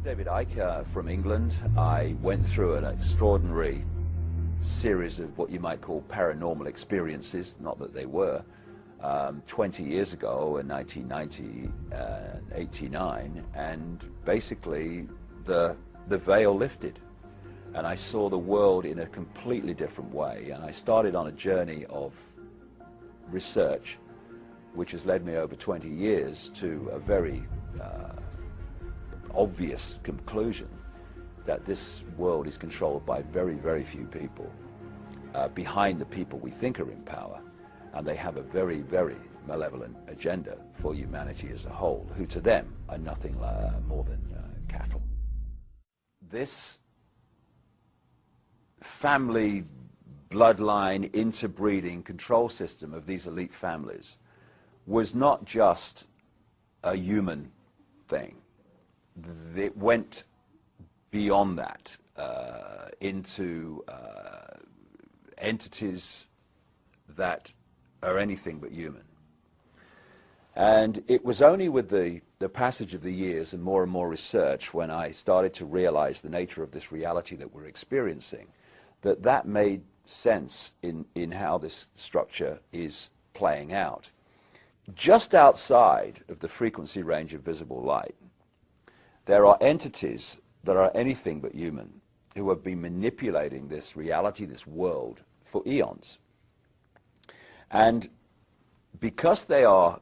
I'm David Icke from England. I went through an extraordinary series of what you might call paranormal experiences, not that they were, 20 years ago in 1990 and 89, and basically the veil lifted and I saw the world in a completely different way, and I started on a journey of research which has led me over 20 years to a very obvious conclusion that this world is controlled by very, very few people behind the people we think are in power, and they have a very, very malevolent agenda for humanity as a whole, who to them are nothing more than cattle. This family bloodline interbreeding control system of these elite families was not just a human thing. It went beyond that into entities that are anything but human. And it was only with the passage of the years and more research when I started to realize the nature of this reality that we're experiencing that made sense in how this structure is playing out. Just outside of the frequency range of visible light, there are entities that are anything but human who have been manipulating this reality, this world, for eons. And because they are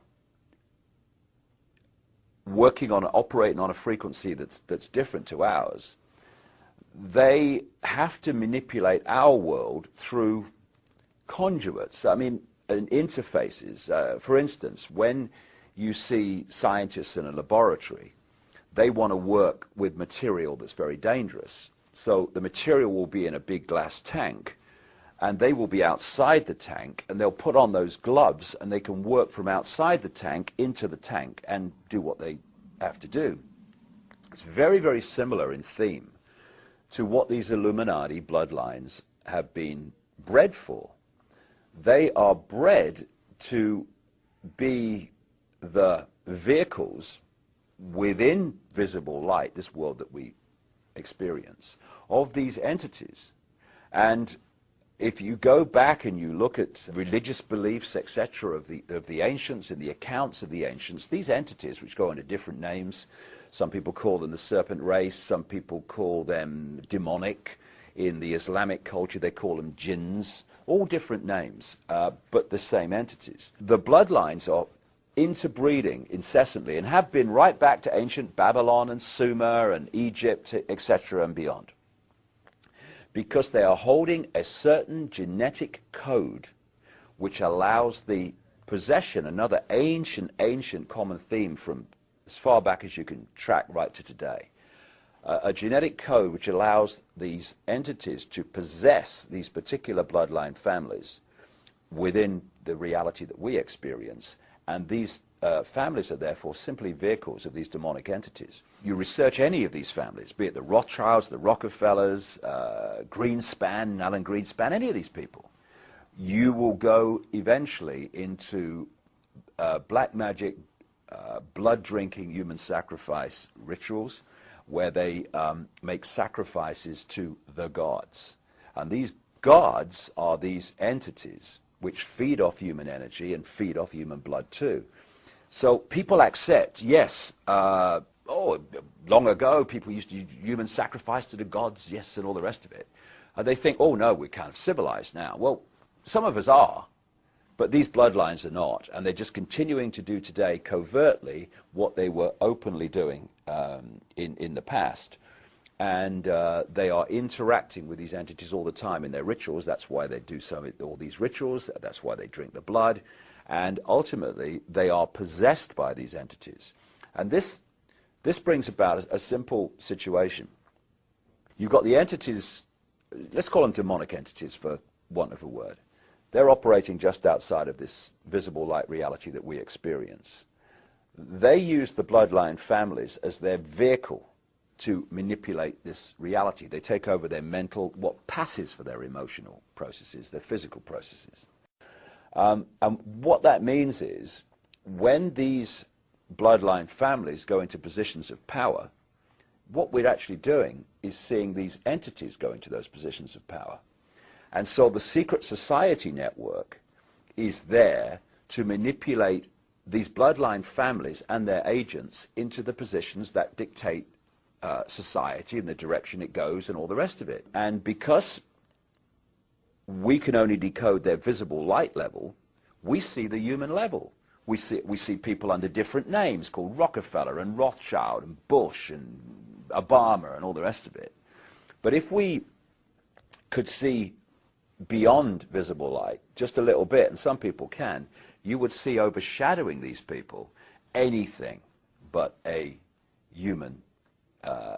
working on, operating on a frequency that's different to ours, they have to manipulate our world through conduits. I mean, interfaces. For instance, when you see scientists in a laboratory, they want to work with material that's very dangerous. So the material will be in a big glass tank, and they will be outside the tank, and they'll put on those gloves, and they can work from outside the tank into the tank and do what they have to do. It's very, very similar in theme to what these Illuminati bloodlines have been bred for. They are bred to be the vehicles within visible light, this world that we experience, of these entities. And if you go back and you look at religious beliefs, etc., of the ancients and the accounts of the ancients, these entities, which go under different names, some people call them the serpent race, some people call them demonic. In the Islamic culture, they call them jinns, all different names, but the same entities. The bloodlines are interbreeding incessantly and have been right back to ancient Babylon and Sumer and Egypt, etc., and beyond, because they are holding a certain genetic code which allows the possession, another ancient common theme from as far back as you can track right to today, a genetic code which allows these entities to possess these particular bloodline families within the reality that we experience, and these families are therefore simply vehicles of these demonic entities. You research any of these families, be it the Rothschilds, the Rockefellers, Greenspan, Alan Greenspan, any of these people, you will go eventually into black magic, blood-drinking human sacrifice rituals where they make sacrifices to the gods. And these gods are these entities which feed off human energy and feed off human blood too. So people accept, yes, long ago people used to use human sacrifice to the gods, yes, and all the rest of it. And they think, oh no, we're kind of civilized now. Well, some of us are, but these bloodlines are not, and they're just continuing to do today covertly what they were openly doing in the past. And they are interacting with these entities all the time in their rituals. That's why they do all these rituals. That's why they drink the blood. And ultimately, they are possessed by these entities. And this brings about a simple situation. You've got the entities, let's call them demonic entities for want of a word. They're operating just outside of this visible light reality that we experience. They use the bloodline families as their vehicle to manipulate this reality. They take over their mental, what passes for their emotional processes, their physical processes. And what that means is when these bloodline families go into positions of power, what we're actually doing is seeing these entities go into those positions of power. And so the secret society network is there to manipulate these bloodline families and their agents into the positions that dictate society and the direction it goes and all the rest of it. And because we can only decode their visible light level, we see the human level. We see people under different names called Rockefeller and Rothschild and Bush and Obama and all the rest of it. But if we could see beyond visible light just a little bit, and some people can, you would see overshadowing these people anything but a human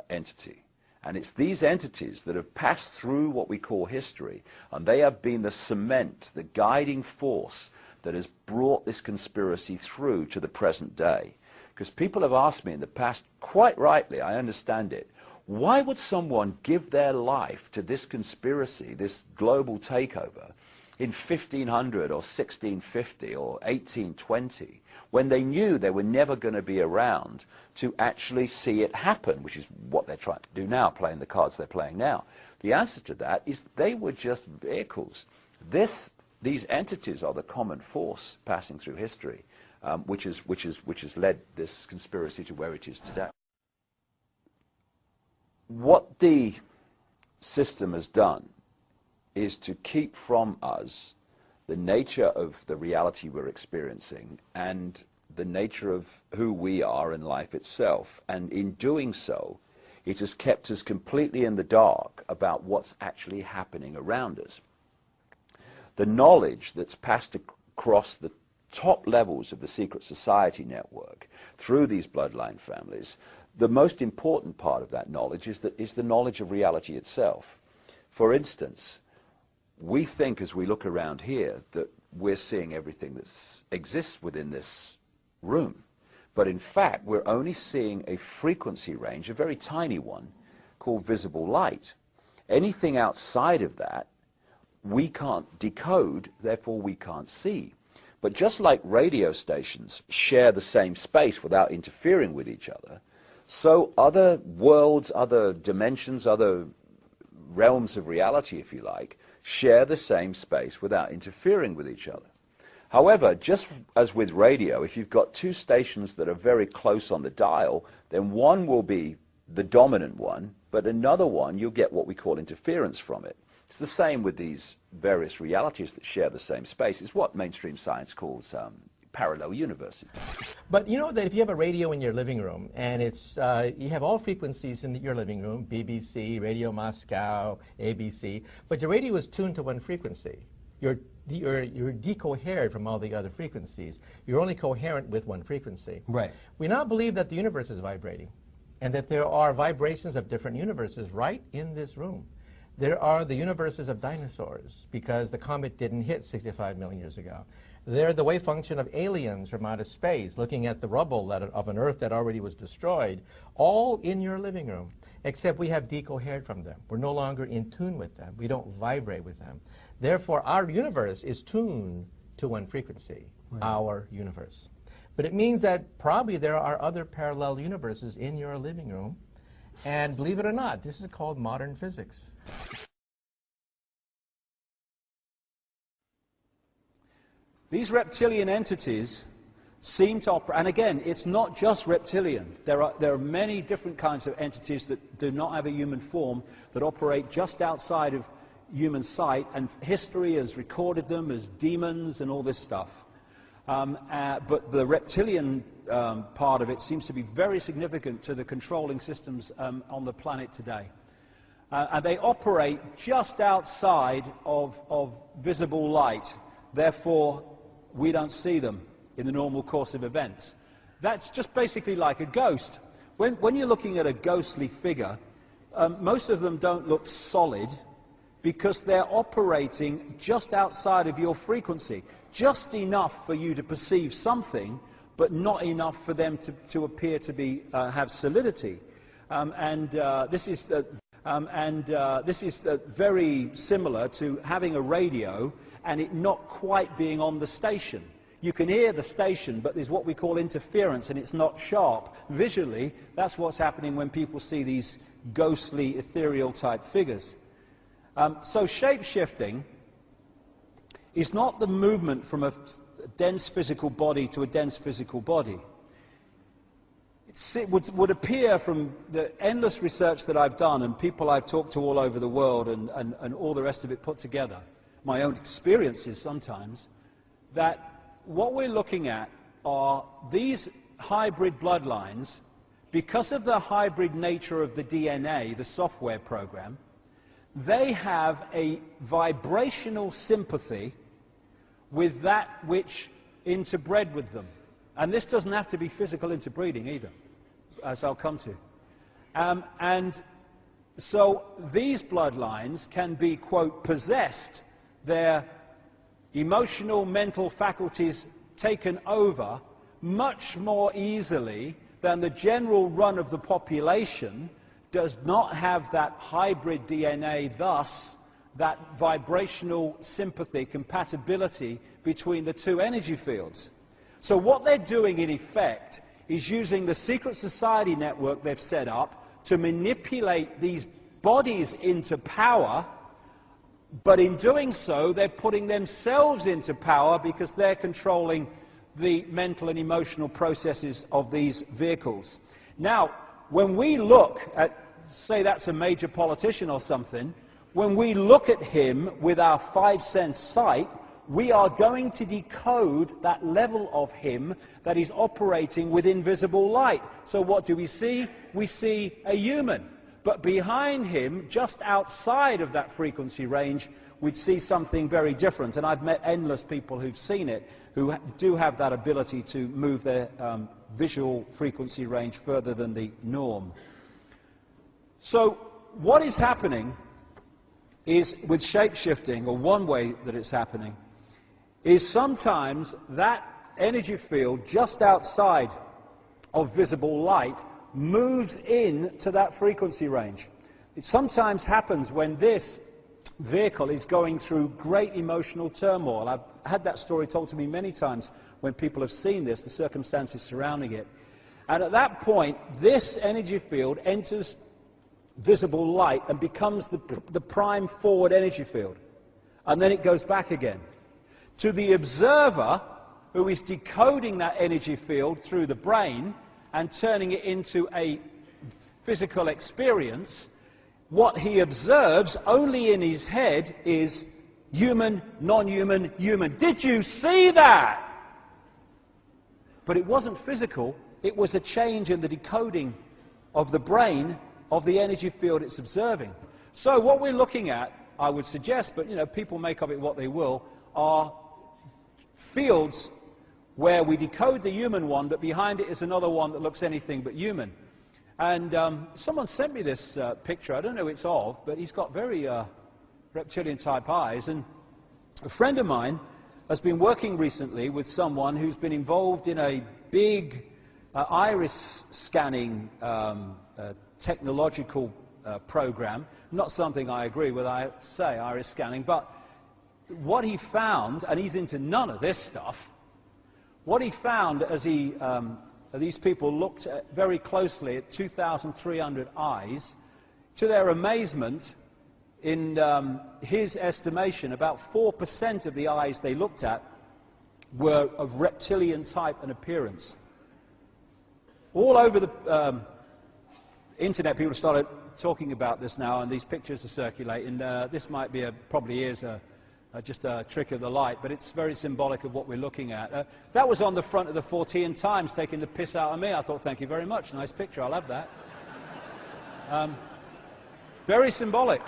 entity. And it's these entities that have passed through what we call history, and they have been the cement, the guiding force that has brought this conspiracy through to the present day. Because people have asked me in the past, quite rightly, I understand it, why would someone give their life to this conspiracy, this global takeover, in 1500 or 1650 or 1820, when they knew they were never going to be around to actually see it happen, which is what they're trying to do now, playing the cards they're playing now? The answer to that is they were just vehicles. These entities are the common force passing through history, which has led this conspiracy to where it is today. What the system has done is to keep from us the nature of the reality we're experiencing and the nature of who we are in life itself. And in doing so, it has kept us completely in the dark about what's actually happening around us. The knowledge that's passed across the top levels of the secret society network through these bloodline families, the most important part of that knowledge is the knowledge of reality itself. For instance, we think as we look around here that we're seeing everything that exists within this room. But in fact, we're only seeing a frequency range, a very tiny one, called visible light. Anything outside of that, we can't decode, therefore we can't see. But just like radio stations share the same space without interfering with each other, so other worlds, other dimensions, other realms of reality, if you like, share the same space without interfering with each other. However, just as with radio, if you've got two stations that are very close on the dial, then one will be the dominant one, but another one, you'll get what we call interference from it. It's the same with these various realities that share the same space. It's what mainstream science calls parallel universes. But you know that if you have a radio in your living room and it's you have all frequencies in your living room, BBC, Radio Moscow, ABC, but your radio is tuned to one frequency. You're decoherent from all the other frequencies. You're only coherent with one frequency. Right. We now believe that the universe is vibrating and that there are vibrations of different universes right in this room. There are the universes of dinosaurs because the comet didn't hit 65 million years ago. They're the wave function of aliens from outer space looking at the rubble of an Earth that already was destroyed, all in your living room, except we have decohered from them. We're no longer in tune with them. We don't vibrate with them. Therefore, our universe is tuned to one frequency, right. Our universe. But it means that probably there are other parallel universes in your living room. And believe it or not, this is called modern physics. These reptilian entities seem to operate, and again, it's not just reptilian. There are many different kinds of entities that do not have a human form that operate just outside of human sight, and history has recorded them as demons and all this stuff. But the reptilian part of it seems to be very significant to the controlling systems on the planet today. And they operate just outside of visible light. Therefore, we don't see them in the normal course of events. That's just basically like a ghost. When you're looking at a ghostly figure, most of them don't look solid because they're operating just outside of your frequency. Just enough for you to perceive something, but not enough for them to appear to be have solidity. This is very similar to having a radio and it not quite being on the station. You can hear the station, but there's what we call interference, and it's not sharp. Visually, that's what's happening when people see these ghostly, ethereal-type figures. So shape-shifting is not the movement from a dense physical body to a dense physical body. It would appear from the endless research that I've done and people I've talked to all over the world and all the rest of it put together, my own experiences sometimes, that what we're looking at are these hybrid bloodlines. Because of the hybrid nature of the DNA, the software program, they have a vibrational sympathy with that which interbred with them. And this doesn't have to be physical interbreeding either, as I'll come to. And so these bloodlines can be, quote, possessed, their emotional, mental faculties taken over much more easily than the general run of the population does not have that hybrid DNA, thus that vibrational sympathy, compatibility between the two energy fields. So what they're doing in effect is using the secret society network they've set up to manipulate these bodies into power, but in doing so they're putting themselves into power because they're controlling the mental and emotional processes of these vehicles. Now, when we look at, say that's a major politician or something, when we look at him with our five-sense sight, we are going to decode that level of him that is operating with invisible light. So what do we see? We see a human. But behind him, just outside of that frequency range, we'd see something very different. And I've met endless people who've seen it, who do have that ability to move their visual frequency range further than the norm. So what is happening is, with shape-shifting, or one way that it's happening, is sometimes that energy field just outside of visible light moves in to that frequency range. It sometimes happens when this vehicle is going through great emotional turmoil. I've had that story told to me many times when people have seen this, the circumstances surrounding it. And at that point, this energy field enters visible light and becomes the prime forward energy field. And then it goes back again. To the observer, who is decoding that energy field through the brain and turning it into a physical experience, what he observes only in his head is human, non-human, human. Did you see that? But it wasn't physical. It was a change in the decoding of the brain of the energy field it's observing. So what we're looking at, I would suggest, but you know, people make of it what they will, are fields where we decode the human one, but behind it is another one that looks anything but human. And someone sent me this picture. I don't know who it's of, but he's got very reptilian-type eyes. And a friend of mine has been working recently with someone who's been involved in a big iris scanning technological program. Not something I agree with, I say, iris scanning, but what he found, and he's into none of this stuff, what he found as he, these people looked very closely at 2,300 eyes, to their amazement, in his estimation, about 4% of the eyes they looked at were of reptilian type and appearance. All over the internet, people started talking about this now, and these pictures are circulating. This might be probably is just a trick of the light, but it's very symbolic of what we're looking at. That was on the front of the 14 Times, taking the piss out of me. I thought, thank you very much, nice picture, I'll have that. Very symbolic.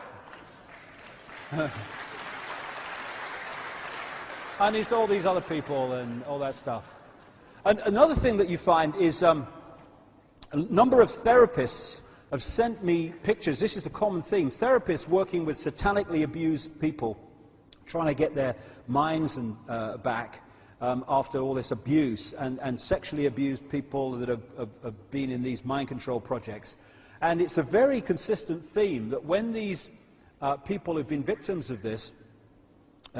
And it's all these other people and all that stuff. And another thing that you find is a number of therapists have sent me pictures. This is a common theme. Therapists working with satanically abused people, trying to get their minds back after all this abuse, and sexually abused people that have been in these mind control projects. And it's a very consistent theme that when these people who've been victims of this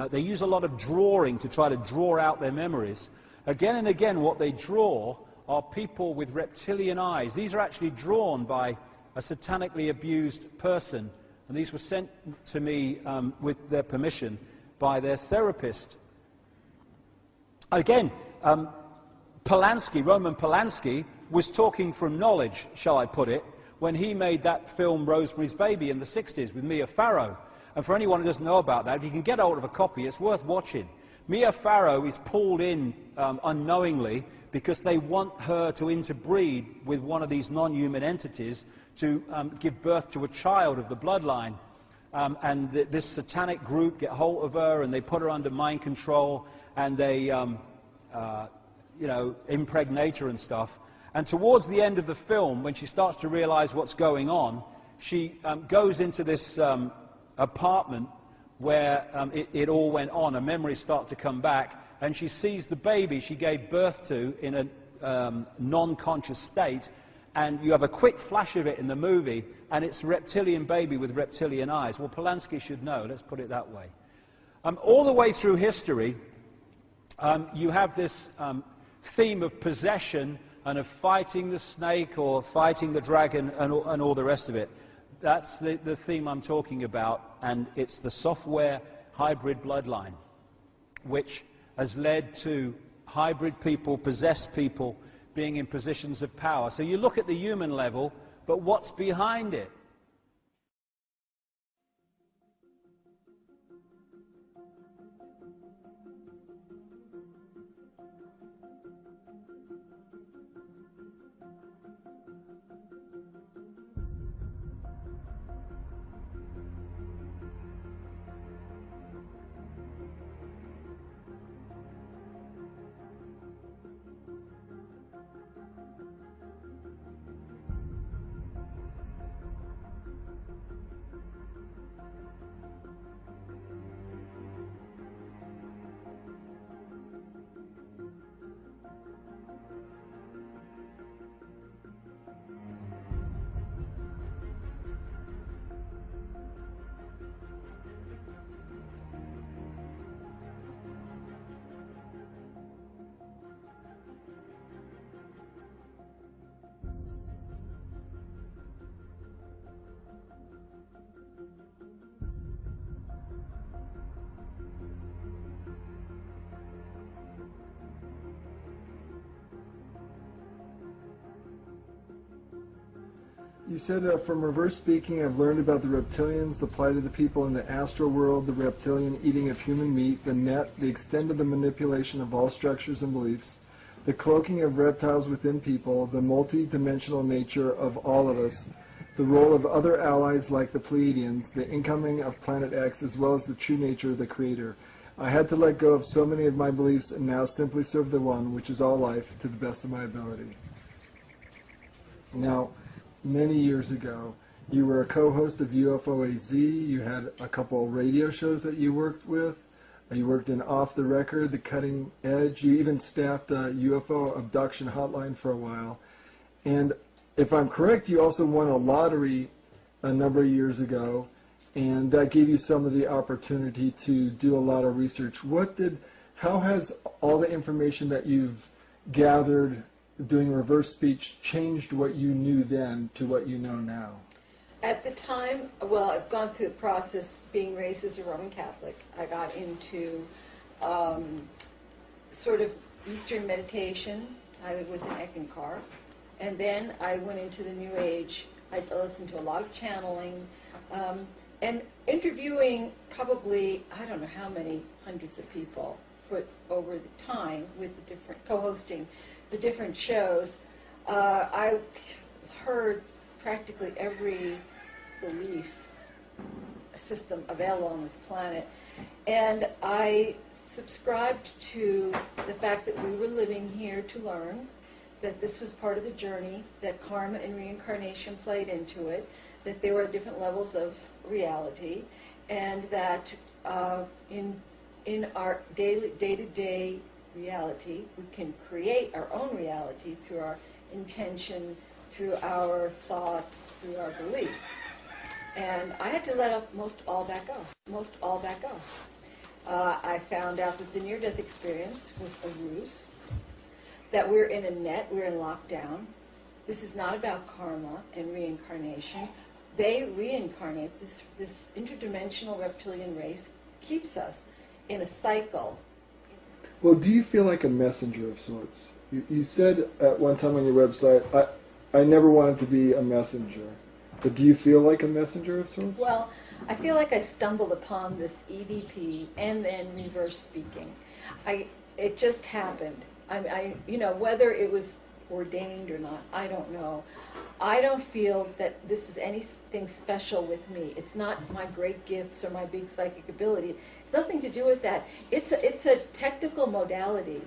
They use a lot of drawing to try to draw out their memories. Again and again, what they draw are people with reptilian eyes. These are actually drawn by a satanically abused person, and these were sent to me with their permission by their therapist. Again, Polanski, Roman Polanski, was talking from knowledge, shall I put it, when he made that film Rosemary's Baby in the 60s with Mia Farrow. And for anyone who doesn't know about that, if you can get hold of a copy, it's worth watching. Mia Farrow is pulled in unknowingly because they want her to interbreed with one of these non-human entities to give birth to a child of the bloodline. And this satanic group get hold of her and they put her under mind control and they, you know, impregnate her and stuff. And towards the end of the film, when she starts to realize what's going on, she goes into this apartment where it all went on, and memories start to come back, and she sees the baby she gave birth to in a non-conscious state, and you have a quick flash of it in the movie, and it's a reptilian baby with reptilian eyes. Well, Polanski should know, let's put it that way. All the way through history, you have this theme of possession and of fighting the snake or fighting the dragon and all the rest of it. That's the theme I'm talking about, and it's the software hybrid bloodline, which has led to hybrid people, possessed people, being in positions of power. So you look at the human level, but what's behind it? You said from reverse speaking, I've learned about the reptilians, the plight of the people in the astral world, the reptilian eating of human meat, the net, the extent of the manipulation of all structures and beliefs, the cloaking of reptiles within people, the multi-dimensional nature of all of us, the role of other allies like the Pleiadians, the incoming of Planet X, as well as the true nature of the Creator. I had to let go of so many of my beliefs and now simply serve the One, which is all life, to the best of my ability. Now, many years ago, you were a co-host of UFOAZ, you had a couple radio shows that you worked with, you worked in Off the Record, The Cutting Edge, you even staffed a UFO abduction hotline for a while. And if I'm correct, you also won a lottery a number of years ago, and that gave you some of the opportunity to do a lot of research. How has all the information that you've gathered doing reverse speech changed what you knew then to what you know now? At the time, well, I've gone through the process being raised as a Roman Catholic. I got into sort of Eastern meditation. I was in Eckankar. And then I went into the New Age. I listened to a lot of channeling and interviewing probably, I don't know how many hundreds of people over the time with the different, co-hosting the different shows. I heard practically every belief system available on this planet, and I subscribed to the fact that we were living here to learn, that this was part of the journey, that karma and reincarnation played into it, that there were different levels of reality, and that in our day-to-day reality, we can create our own reality through our intention, through our thoughts, through our beliefs. And I had to let most all that go. I found out that the near-death experience was a ruse, that we're in a net, we're in lockdown. This is not about karma and reincarnation. They reincarnate. This interdimensional reptilian race keeps us in a cycle. Well, do you feel like a messenger of sorts? You said at one time on your website, I never wanted to be a messenger. But do you feel like a messenger of sorts? Well, I feel like I stumbled upon this EVP and then reverse speaking. It just happened. Whether it was ordained or not, I don't know. I don't feel that this is anything special with me. It's not my great gifts or my big psychic ability. It's nothing to do with that. It's a technical modality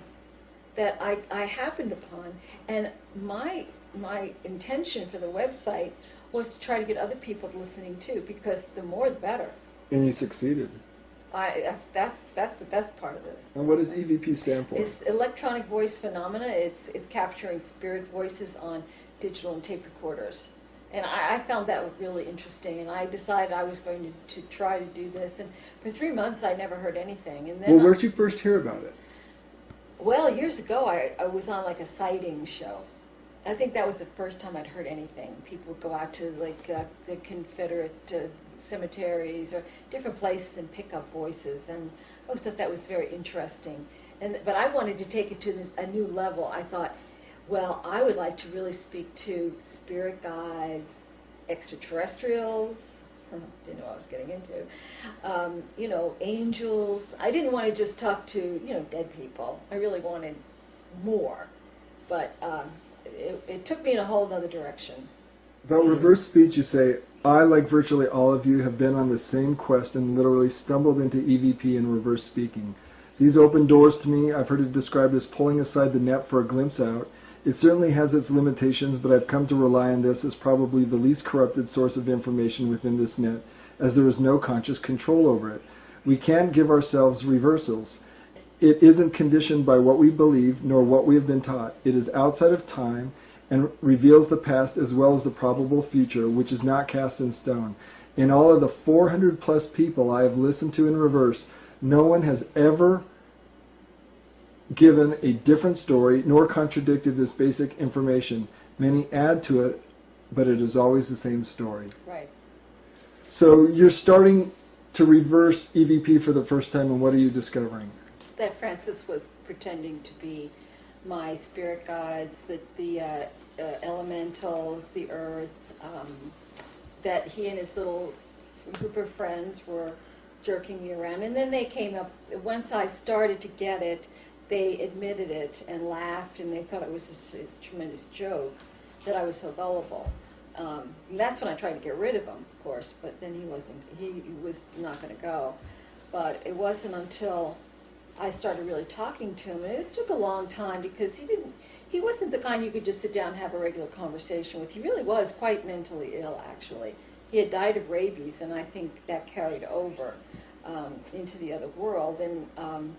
that I happened upon, and my intention for the website was to try to get other people listening too, because the more the better. And you succeeded. That's the best part of this. And what does EVP stand for? It's electronic voice phenomena. It's capturing spirit voices on digital and tape recorders. And I found that really interesting, and I decided I was going to try to do this. And for 3 months, I never heard anything. And then Well, where'd you first hear about it? Well, years ago, I was on like a sighting show. I think that was the first time I'd heard anything. People would go out to like the Confederate cemeteries or different places and pick up voices, and I always thought that was very interesting. But I wanted to take it to a new level. I thought, well, I would like to really speak to spirit guides, extraterrestrials. Didn't know what I was getting into. Angels. I didn't want to just talk to dead people. I really wanted more, but it took me in a whole other direction. About reverse speech, you say, I, like virtually all of you, have been on the same quest and literally stumbled into EVP and reverse speaking. These open doors to me, I've heard it described as pulling aside the net for a glimpse out. It certainly has its limitations, but I've come to rely on this as probably the least corrupted source of information within this net, as there is no conscious control over it. We can't give ourselves reversals. It isn't conditioned by what we believe, nor what we have been taught. It is outside of time and reveals the past as well as the probable future, which is not cast in stone. In all of the 400 plus people I have listened to in reverse, no one has ever given a different story nor contradicted this basic information. Many add to it, but it is always the same story. Right. So you're starting to reverse EVP for the first time, and what are you discovering? That Francis was pretending to be my spirit guides, the elementals, the earth, that he and his little group of friends were jerking me around. And then they came up, once I started to get it, they admitted it and laughed, and they thought it was just a tremendous joke that I was so gullible. And that's when I tried to get rid of him, of course, but then he was not going to go. But it wasn't until I started really talking to him, and it just took a long time, because he wasn't the kind you could just sit down and have a regular conversation with. He really was quite mentally ill, actually. He had died of rabies, and I think that carried over into the other world. And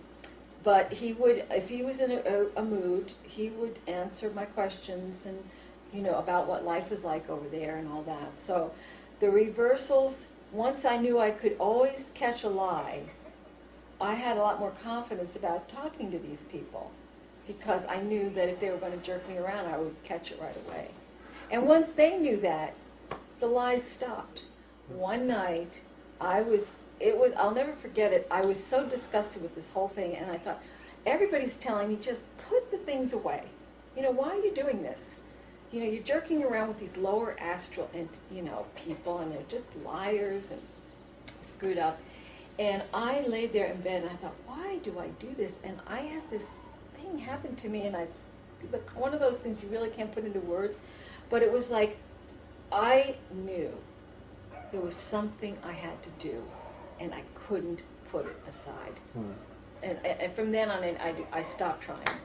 but he would, if he was in a mood, he would answer my questions and about what life was like over there and all that. So the reversals, once I knew I could always catch a lie, I had a lot more confidence about talking to these people, because I knew that if they were going to jerk me around, I would catch it right away. And once they knew that, the lies stopped. One night, I'll never forget it, I was so disgusted with this whole thing, and I thought, everybody's telling me, just put the things away. Why are you doing this? You're jerking around with these lower astral people, and they're just liars and screwed up. And I laid there in bed, and I thought, why do I do this? And I had this thing happen to me, and one of those things you really can't put into words, but it was like I knew there was something I had to do, and I couldn't put it aside. And from then on, I stopped trying.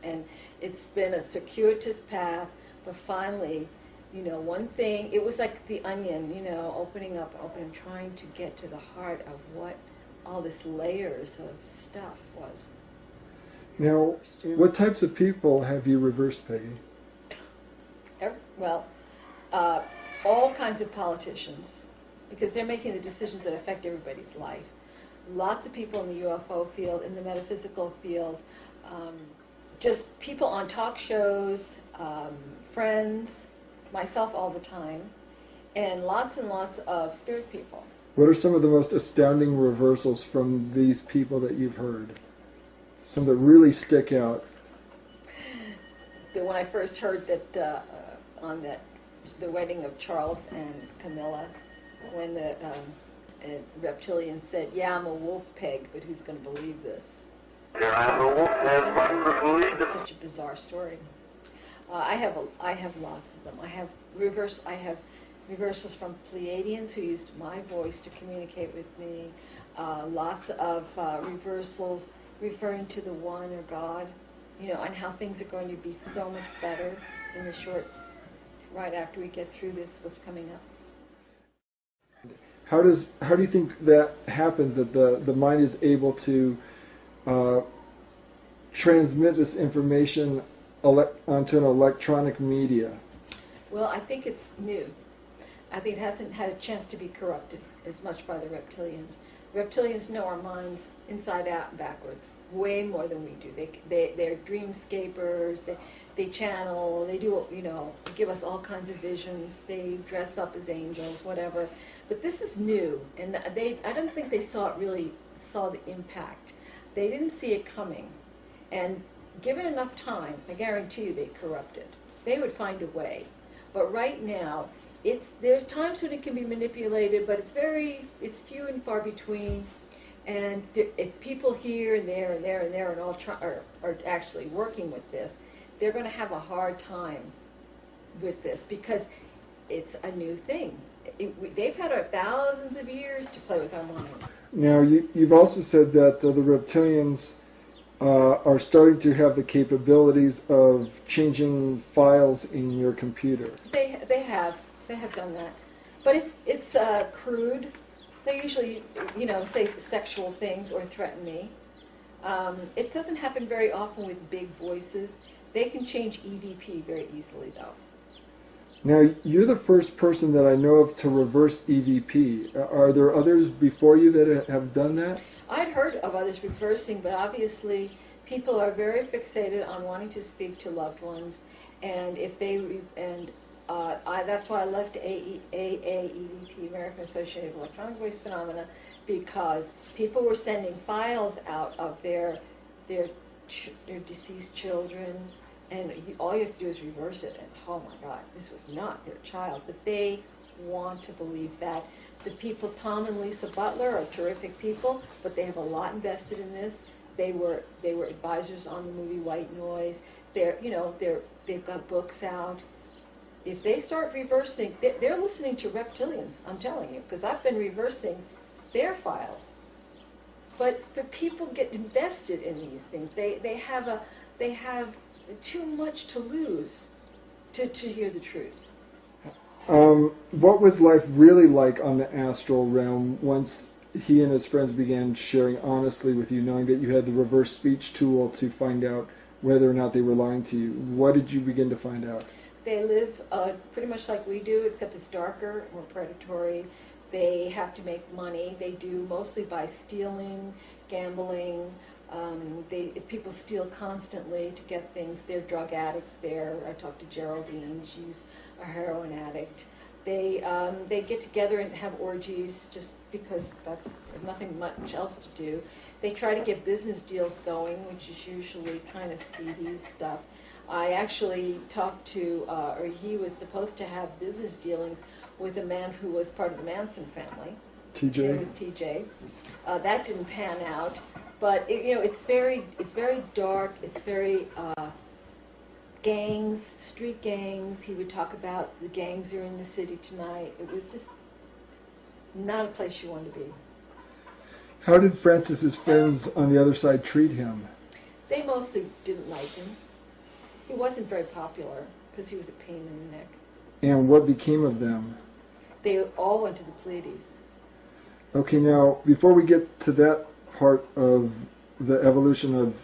And it's been a circuitous path, but finally, one thing, it was like the onion, opening up, trying to get to the heart of what all this layers of stuff was. Now, what types of people have you reversed, Peggy? All kinds of politicians, because they're making the decisions that affect everybody's life. lots of people in the UFO field, in the metaphysical field, just people on talk shows, friends, myself all the time, and lots of spirit people. What are some of the most astounding reversals from these people that you've heard? Some that really stick out. When I first heard that on the wedding of Charles and Camilla, when the reptilian said, "Yeah, I'm a wolf peg, but who's going to believe this?" It's such a bizarre story. I have lots of them. I have reversals from Pleiadians who used my voice to communicate with me. Lots of reversals referring to the One or God, and how things are going to be so much better in the right after we get through this, what's coming up. How do you think that happens, that the mind is able to transmit this information onto an electronic media? Well, I think it's new. I think it hasn't had a chance to be corrupted as much by the reptilians. Reptilians know our minds inside out and backwards, way more than we do. They're dreamscapers, they channel, they do, give us all kinds of visions, they dress up as angels, whatever. But this is new, and I don't think they saw the impact. They didn't see it coming. And given enough time, I guarantee you they'd corrupt it. They would find a way. But right now, there's times when it can be manipulated, but it's few and far between. And if people here and there and there and there and all are actually working with this, they're going to have a hard time with this because it's a new thing. They've had thousands of years to play with our minds. Now, you've also said that the reptilians are starting to have the capabilities of changing files in your computer. They have done that, but it's crude. They usually, say sexual things or threaten me. It doesn't happen very often with big voices. They can change EVP very easily, though. Now, you're the first person that I know of to reverse EVP. Are there others before you that have done that? I'd heard of others reversing, but obviously people are very fixated on wanting to speak to loved ones, and that's why I left AAEVP, American Association of Electronic Voice Phenomena, because people were sending files out of their deceased children, and all you have to do is reverse it, and oh my God, this was not their child. But they want to believe that. The people, Tom and Lisa Butler, are terrific people, but they have a lot invested in this. They were advisors on the movie White Noise. They've got books out. If they start reversing, they're listening to reptilians, I'm telling you, because I've been reversing their files. But people get invested in these things. They have too much to lose to hear the truth. What was life really like on the astral realm once he and his friends began sharing honestly with you, knowing that you had the reverse speech tool to find out whether or not they were lying to you? What did you begin to find out? They live pretty much like we do, except it's darker, more predatory. They have to make money. They do mostly by stealing, gambling. People steal constantly to get things. They're drug addicts there. I talked to Geraldine. She's a heroin addict. They get together and have orgies just because there's nothing much else to do. They try to get business deals going, which is usually kind of seedy stuff. I actually talked to, or he was supposed to have business dealings with a man who was part of the Manson family. TJ? It was TJ. That didn't pan out. But it's very dark. It's very gangs, street gangs. He would talk about the gangs are in the city tonight. It was just not a place you want to be. How did Francis's friends on the other side treat him? They mostly didn't like him. He wasn't very popular because he was a pain in the neck. And what became of them? They all went to the Pleiades. Okay, now, before we get to that part of the evolution of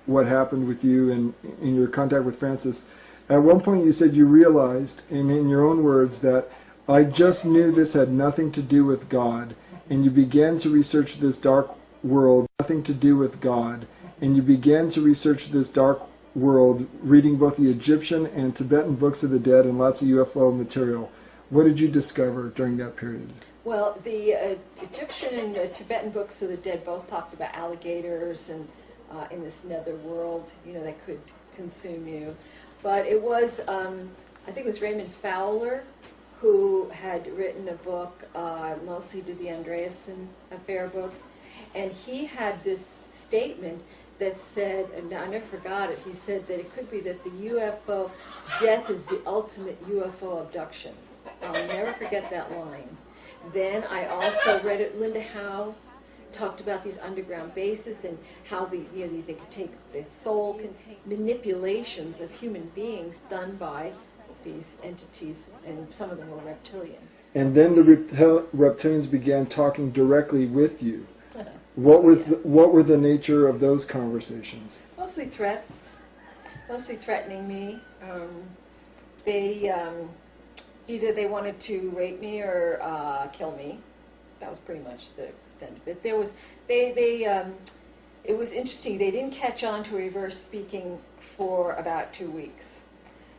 what happened with you and in your contact with Francis, at one point you said you realized, and in your own words, that I just knew this had nothing to do with God, and you began to research this dark world, nothing to do with God, and you began to research this dark world, reading both the Egyptian and Tibetan books of the dead and lots of UFO material. What did you discover during that period? Well, the Egyptian and the Tibetan books of the dead both talked about alligators and in this nether world, that could consume you. But it was, I think it was Raymond Fowler who had written a book, mostly did the Andreasen Affair books, and he had this statement that said, and I never forgot it, he said that it could be that the UFO death is the ultimate UFO abduction. I'll never forget that line. Then I also read it, Linda Howe talked about these underground bases and how they could take the soul, manipulations of human beings done by these entities, and some of them were reptilian. And then the reptilians began talking directly with you. What were the nature of those conversations? Mostly threats, mostly threatening me. They either they wanted to rape me or kill me. That was pretty much the extent of it. There was it was interesting. They didn't catch on to reverse speaking for about 2 weeks.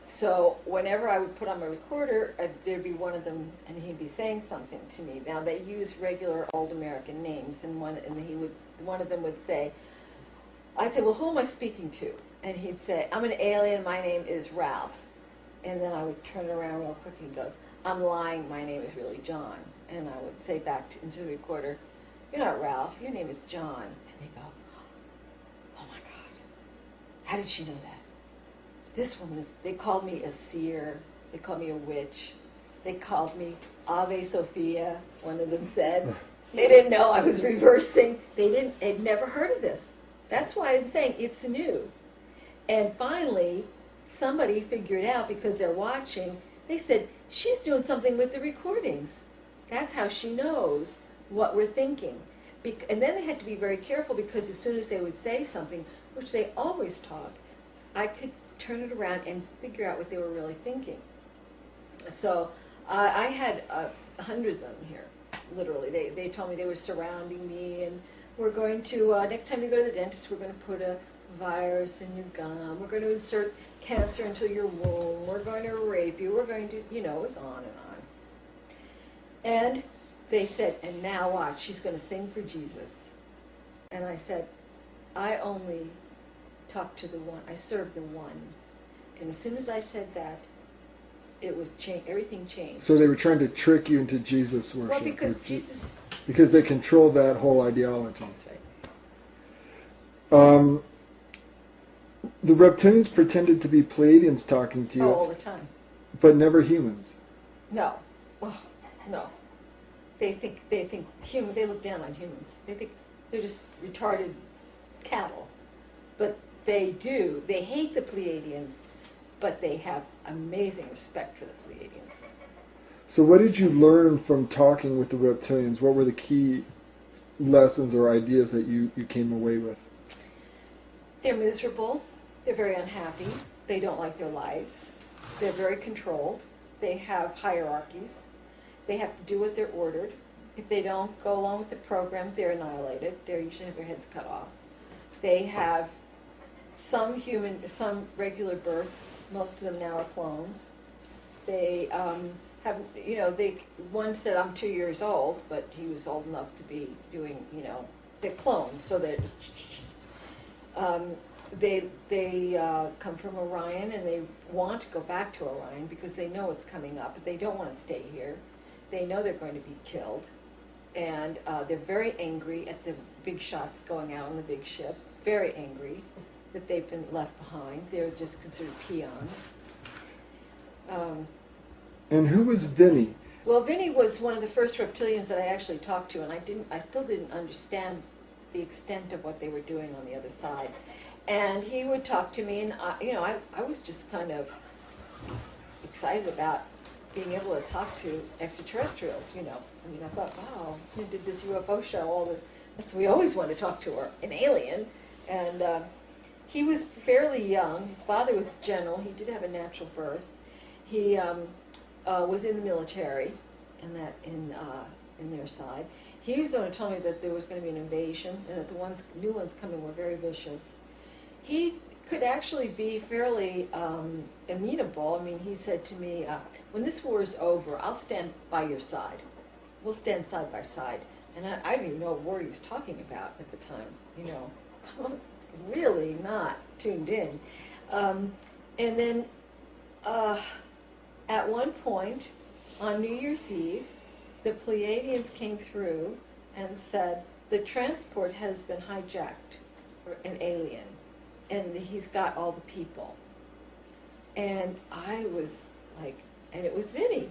So whenever I would put on my recorder, there'd be one of them, and he'd be saying something to me. Now they use regular old American names, and one of them would say, I'd say, well, who am I speaking to? And he'd say, I'm an alien. My name is Ralph. And then I would turn it around real quick, and he goes, I'm lying. My name is really John. And I would say back into the recorder, you're not Ralph. Your name is John. And they go, oh my God, how did she know that? This woman they called me a seer, they called me a witch, they called me Ave Sophia, one of them said. They didn't know I was reversing. They'd never heard of this. That's why I'm saying it's new. And finally, somebody figured out, because they're watching, they said, she's doing something with the recordings. That's how she knows what we're thinking. And then they had to be very careful, because as soon as they would say something, which they always talk, I could turn it around and figure out what they were really thinking. So I had hundreds of them here, literally. They told me they were surrounding me, and we're going to, next time you go to the dentist, we're going to put a virus in your gum, we're going to insert cancer into your womb, we're going to rape you, we're going to, it was on and on. And they said, and now watch, she's going to sing for Jesus. And I said, I only talk to the one, I serve the one. And as soon as I said that, it was everything changed. So they were trying to trick you into Jesus worship. Well, because Jesus... Because they control that whole ideology. That's right. The reptilians pretended to be Pleiadians talking to you. All the time. But never humans. No. Oh, no. They think human. They look down on humans. They think they're just retarded cattle. But they do. They hate the Pleiadians, but they have amazing respect for the Pleiadians. So what did you learn from talking with the reptilians? What were the key lessons or ideas that you came away with? They're miserable. They're very unhappy. They don't like their lives. They're very controlled. They have hierarchies. They have to do what they're ordered. If they don't go along with the program, they're annihilated. They usually have their heads cut off. They have some regular births. Most of them now are clones. They have, one said, I'm 2 years old, but he was old enough to be doing, they're clones, so that they come from Orion, and they want to go back to Orion because they know it's coming up, but they don't want to stay here. They know they're going to be killed, and they're very angry at the big shots going out on the big ship, very angry that they've been left behind. They're just considered peons. And who was Vinny? Well, Vinny was one of the first reptilians that I actually talked to, and I still didn't understand the extent of what they were doing on the other side. And he would talk to me, and I was just kind of excited about being able to talk to extraterrestrials. I thought, wow, you did this UFO show. We always want to talk to an alien. And he was fairly young. His father was a general. He did have a natural birth. He was in the military, in their side. He was the one who told me that there was going to be an invasion and that the new ones coming were very vicious. He could actually be fairly amenable. I mean, he said to me, when this war is over, I'll stand by your side. We'll stand side by side. And I didn't even know what war he was talking about at the time. You know, I was really not tuned in. And then at one point, on New Year's Eve, the Pleiadians came through and said, the transport has been hijacked for an alien, and he's got all the people. And I was like, and it was Vinny.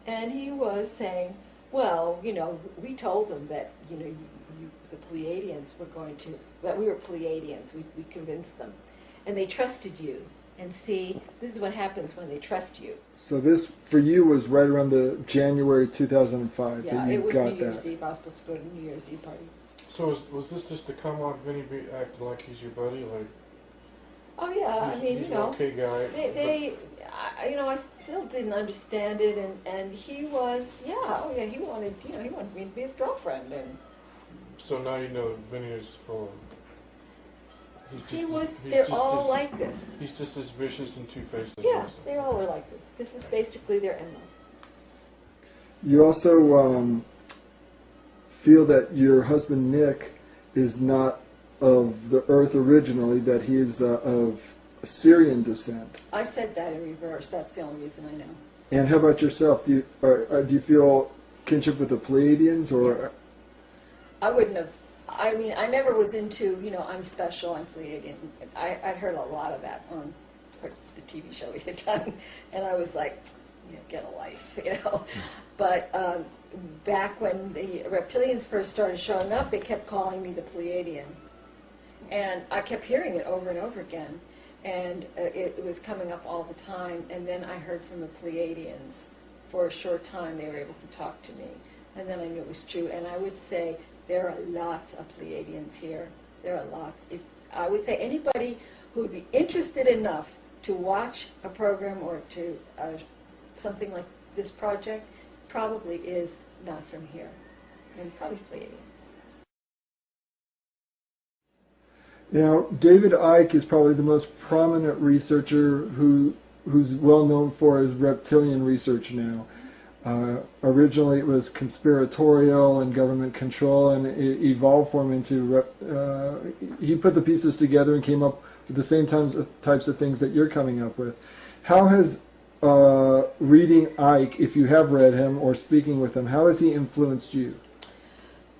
And he was saying, well, you know, we told them that, you know, the Pleiadians were going to, that we were Pleiadians. We convinced them. And they trusted you. And see, this is what happens when they trust you. So this, for you, was right around the January 2005 Yeah, that you it was got New Year's that. Eve. I was supposed to go to the New Year's Eve party. So was this just to come off Vinny acting like he's your buddy? Like, Oh yeah, I mean, he's you know, an okay guy. you know, I still didn't understand it, and he was, yeah, oh yeah, he wanted me to be his girlfriend, and So now you know Vinny is full of... they're all like this. He's just as vicious and two-faced as Yeah, the rest of they them. all are like this. This is basically their MO. You also feel that your husband Nick is not of the earth originally, that he is of Syrian descent. I said that in reverse. That's the only reason I know. And how about yourself? Do you feel kinship with the Pleiadians, or? Yes. I wouldn't have. I mean, I never was into, you know, I'm special, I'm Pleiadian. I'd heard a lot of that on the TV show we had done, and I was like, you know, get a life, you know. But back when the reptilians first started showing up, they kept calling me the Pleiadian. And I kept hearing it over and over again. And it was coming up all the time. And then I heard from the Pleiadians. For a short time, they were able to talk to me. And then I knew it was true. And I would say there are lots of Pleiadians here. There are lots. If I would say anybody who would be interested enough to watch a program or to something like this project probably is not from here. And probably Pleiadian. Now, David Icke is probably the most prominent researcher who's well known for his reptilian research now. Originally it was conspiratorial and government control, and it evolved for him into, he put the pieces together and came up with the same types of things that you're coming up with. How has reading Icke, if you have read him or speaking with him, how has he influenced you?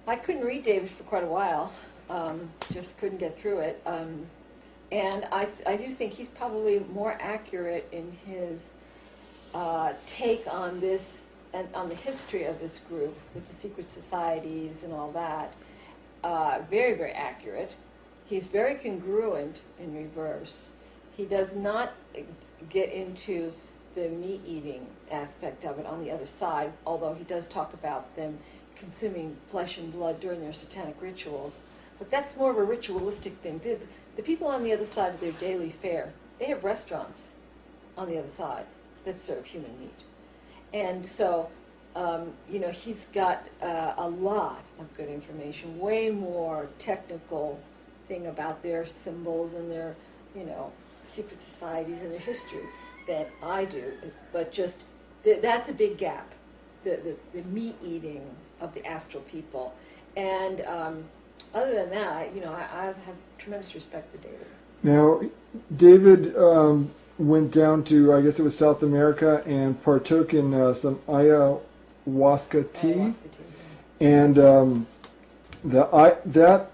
I couldn't read David for quite a while. Just couldn't get through it. And I do think he's probably more accurate in his take on this and on the history of this group with the secret societies and all that. Very, very accurate. He's very congruent in reverse. He does not get into the meat-eating aspect of it on the other side, although he does talk about them consuming flesh and blood during their satanic rituals. But that's more of a ritualistic thing. The people on the other side of their daily fare, they have restaurants on the other side that serve human meat. And so, you know, he's got a lot of good information, way more technical thing about their symbols and their, you know, secret societies and their history than I do. But just, that's a big gap, the meat eating of the astral people. And other than that, you know, I have tremendous respect for David. Now, David went down to, I guess it was South America, and partook in some ayahuasca tea. And that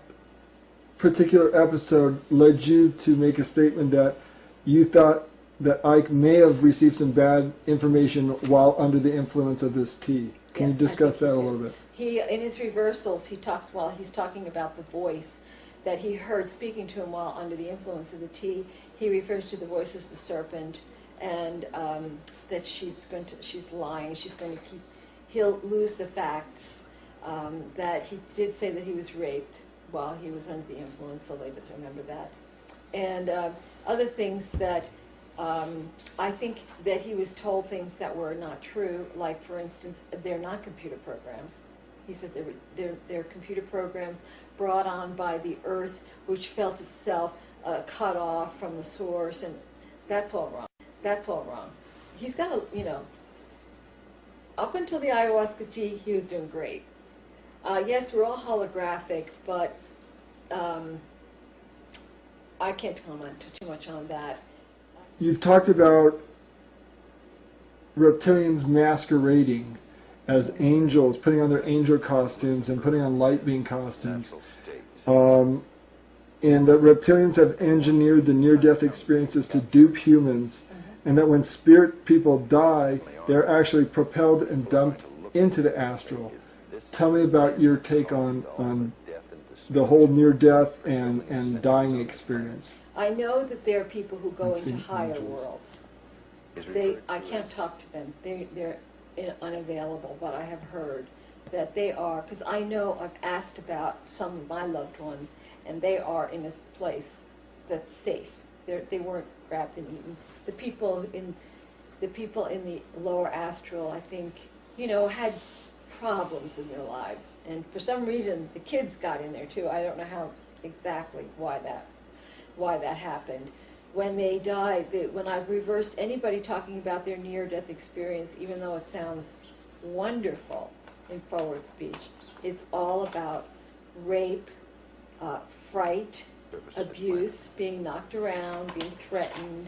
particular episode led you to make a statement that you thought that Icke may have received some bad information while under the influence of this tea. Can you discuss that a little bit? He, in his reversals, he talks while he's talking about the voice that he heard speaking to him while under the influence of the tea. He refers to the voice as the serpent, and that she's lying. She's going to he'll lose the facts. That he did say that he was raped while he was under the influence, so they just remember that. And other things that I think that he was told things that were not true, like, for instance, they're not computer programs. He says they're computer programs brought on by the Earth, which felt itself cut off from the source, and that's all wrong. That's all wrong. He's got a, up until the ayahuasca tea, he was doing great. Yes, we're all holographic, but I can't comment too much on that. You've talked about reptilians masquerading as angels, putting on their angel costumes and putting on light being costumes. And that reptilians have engineered the near-death experiences to dupe humans, and that when spirit people die, they're actually propelled and dumped into the astral. Tell me about your take on the whole near-death and dying experience. I know that there are people who go into higher worlds. I can't talk to them. They're unavailable, but I have heard that they are, because I know I've asked about some of my loved ones, and they are in a place that's safe. They weren't grabbed and eaten. The people in the lower astral, I think, had problems in their lives, and for some reason the kids got in there too. I don't know how exactly why that happened. When they die, when I've reversed anybody talking about their near-death experience, even though it sounds wonderful in forward speech, it's all about rape, fright, abuse, being knocked around, being threatened,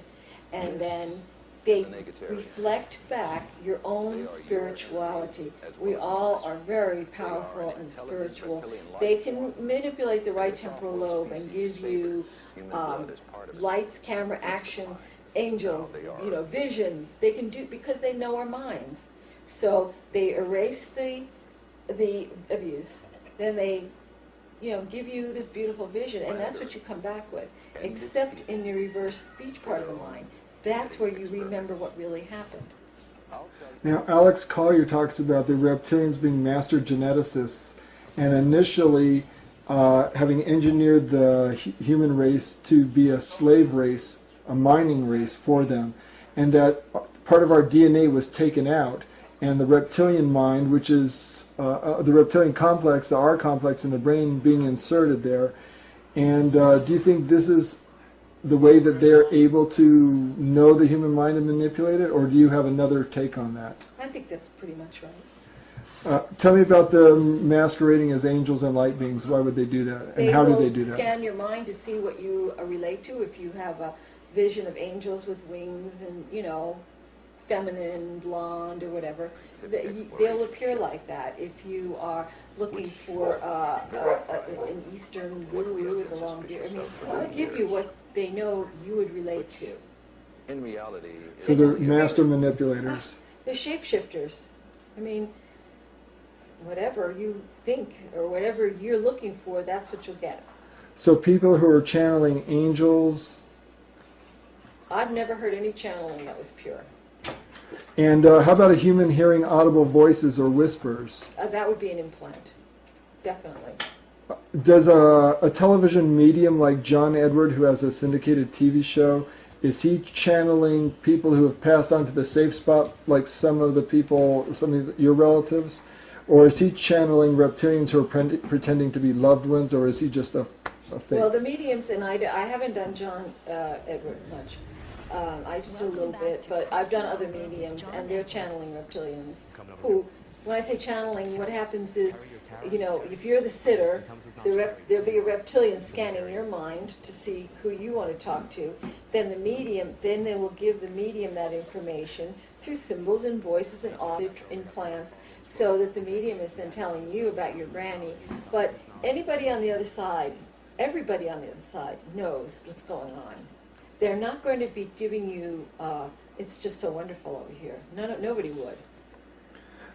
and then they reflect back your own spirituality. We all are very powerful and spiritual. They can manipulate the right temporal lobe and give you lights, camera, action, angels, visions. They can do, because they know our minds. So they erase the abuse, then they give you this beautiful vision, and that's what you come back with, except in your reverse speech part of the mind. That's where you remember what really happened. Now, Alex Collier talks about the reptilians being master geneticists, and initially having engineered the human race to be a slave race, a mining race for them, and that part of our DNA was taken out, and the reptilian mind, which is the reptilian complex, the R complex in the brain, being inserted there. And do you think this is the way that they're able to know the human mind and manipulate it, or do you have another take on that? I think that's pretty much right. Tell me about the masquerading as angels and light beings. Why would they do that, and how do they do that? They will scan your mind to see what you relate to. If you have a vision of angels with wings and, feminine, blonde, or whatever, they'll appear like that. If you are looking for an Eastern guru with a long beard, they'll give you what they know you would relate to. In reality, so they're master manipulators. They're shapeshifters. Whatever you think or whatever you're looking for, that's what you'll get. So people who are channeling angels. I've never heard any channeling that was pure. And how about a human hearing audible voices or whispers? That would be an implant, definitely. Does a television medium like John Edward, who has a syndicated TV show, is he channeling people who have passed on to the safe spot, like some of your relatives? Or is he channeling reptilians who are pretending to be loved ones, or is he just a fake? Well, the mediums, and I haven't done John Edward much. I just do a little bit, but I've done other mediums, and they're channeling reptilians. Who, when I say channeling, what happens is, if you're the sitter, there'll be a reptilian scanning your mind to see who you want to talk to. Then they will give the medium that information through symbols and voices and audio implants, so that the medium is then telling you about your granny. But anybody on the other side, everybody on the other side knows what's going on. They're not going to be giving you, it's just so wonderful over here. Nobody would.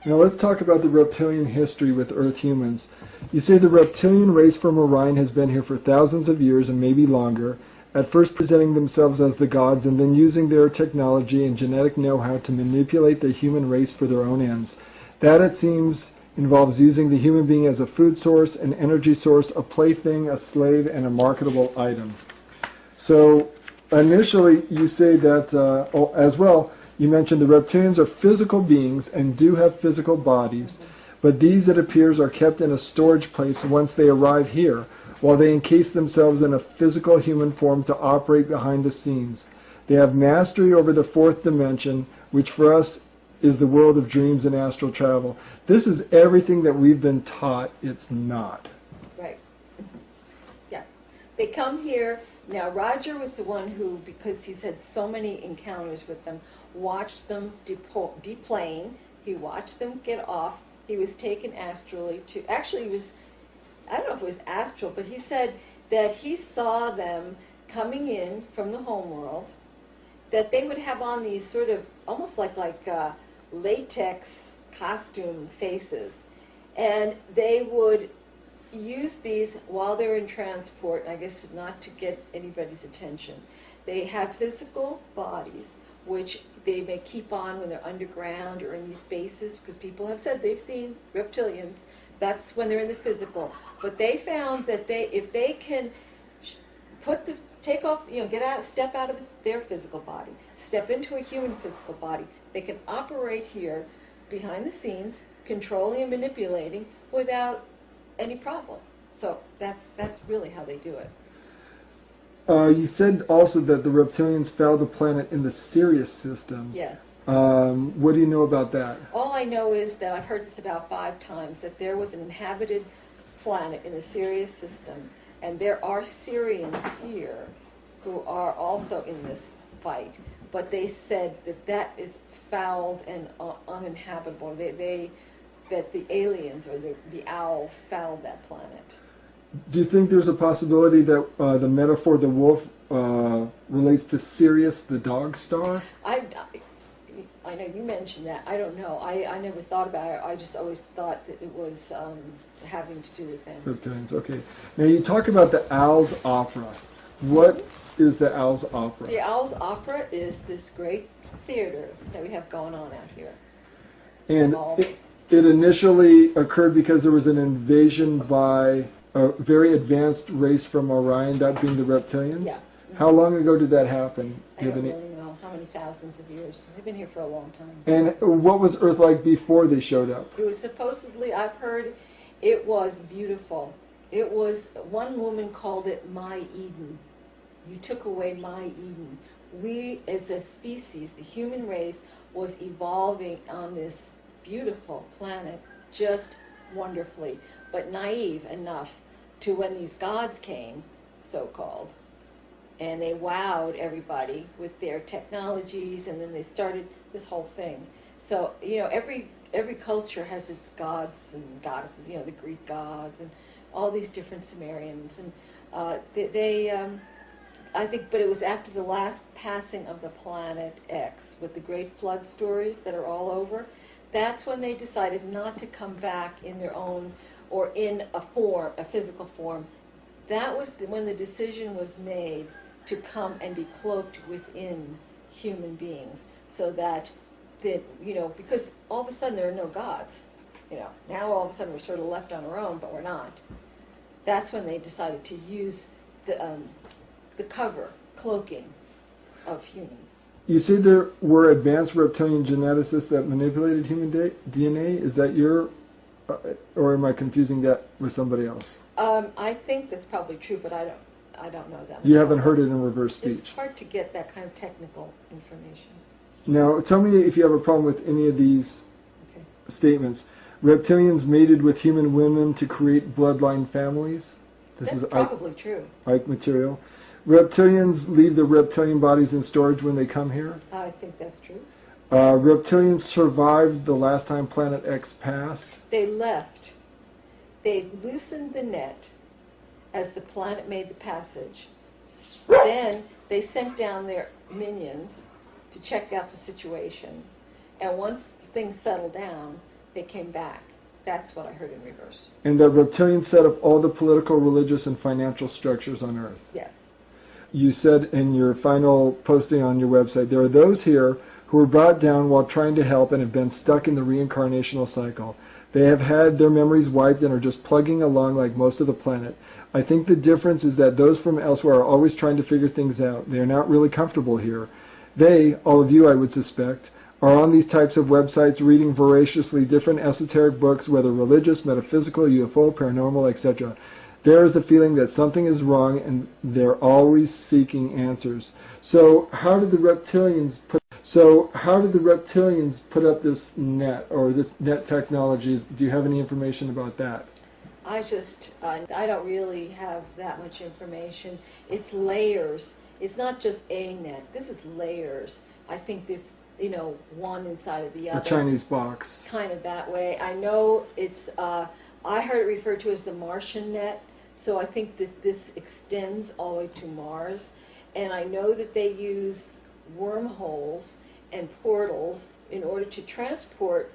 Now let's talk about the reptilian history with Earth humans. You say the reptilian race from Orion has been here for thousands of years and maybe longer, at first presenting themselves as the gods and then using their technology and genetic know-how to manipulate the human race for their own ends. That, it seems, involves using the human being as a food source, an energy source, a plaything, a slave, and a marketable item. So initially you say that, as well, you mentioned the reptilians are physical beings and do have physical bodies, but these, it appears, are kept in a storage place once they arrive here, while they encase themselves in a physical human form to operate behind the scenes. They have mastery over the fourth dimension, which for us is the world of dreams and astral travel. This is everything that we've been taught it's not. Right. Yeah. They come here. Now, Roger was the one who, because he's had so many encounters with them, watched them deplane. He watched them get off. He was taken astrally to, actually, he was, I don't know if it was astral, but he said that he saw them coming in from the homeworld, that they would have on these sort of, almost like latex costume faces. And they would use these while they're in transport, I guess not to get anybody's attention. They have physical bodies, which they may keep on when they're underground or in these bases, because people have said they've seen reptilians. That's when they're in the physical. But they found that if they can take off, get out, step out of their physical body, step into a human physical body, they can operate here behind the scenes, controlling and manipulating without any problem. So that's really how they do it. You said also that the reptilians found a planet in the Sirius system. Yes. What do you know about that? All I know is that I've heard this about 5 times, that there was an inhabited planet in the Sirius system, and there are Syrians here who are also in this fight. But they said that is fouled and uninhabitable. That the aliens or the owl fouled that planet. Do you think there's a possibility that the metaphor, the wolf, relates to Sirius, the dog star? I know you mentioned that. I don't know. I never thought about it. I just always thought that it was having to do with them. Reptilians, okay. Now you talk about the Owl's Opera. What is the Owl's Opera? The Owl's Opera is this great theater that we have going on out here. And it initially occurred because there was an invasion by a very advanced race from Orion, that being the reptilians? Yeah. How long ago did that happen? I don't really know how many thousands of years. They've been here for a long time. And what was Earth like before they showed up? It was supposedly, I've heard, it was beautiful. It was, one woman called it my Eden. You took away my Eden. We, as a species, the human race, was evolving on this beautiful planet just wonderfully, but naive enough to when these gods came, so-called, and they wowed everybody with their technologies, and then they started this whole thing. So, every culture has its gods and goddesses, the Greek gods and all these different Sumerians, and I think, but it was after the last passing of the planet X with the great flood stories that are all over, that's when they decided not to come back in their own, or in a physical form. That was when the decision was made to come and be cloaked within human beings, so that, because all of a sudden there are no gods. Now all of a sudden we're sort of left on our own, but we're not. That's when they decided to use the cloaking of humans. You say there were advanced reptilian geneticists that manipulated human DNA. Is that or am I confusing that with somebody else? I think that's probably true, but I don't know that. You haven't heard it in reverse speech. It's hard to get that kind of technical information. Now, tell me if you have a problem with any of these statements. Reptilians mated with human women to create bloodline families. That's probably true. Ike material. Reptilians leave the reptilian bodies in storage when they come here. I think that's true. Reptilians survived the last time Planet X passed. They left. They loosened the net as the planet made the passage. Then they sent down their minions to check out the situation. And once things settled down, they came back. That's what I heard in reverse. And the reptilians set up all the political, religious, and financial structures on Earth. Yes. You said in your final posting on your website, there are those here who were brought down while trying to help and have been stuck in the reincarnational cycle. They have had their memories wiped and are just plugging along like most of the planet. I think the difference is that those from elsewhere are always trying to figure things out. They are not really comfortable here. They, all of you I would suspect, are on these types of websites reading voraciously different esoteric books, whether religious, metaphysical, UFO, paranormal, etc. There is the feeling that something is wrong and they're always seeking answers. So how did the reptilians put up this net, or this net technologies? Do you have any information about that? I don't really have that much information. It's layers. It's not just a net. This is layers. I think there's, one inside of the other. A Chinese box. Kind of that way. I know it's, I heard it referred to as the Martian net, so I think that this extends all the way to Mars. And I know that they use wormholes and portals in order to transport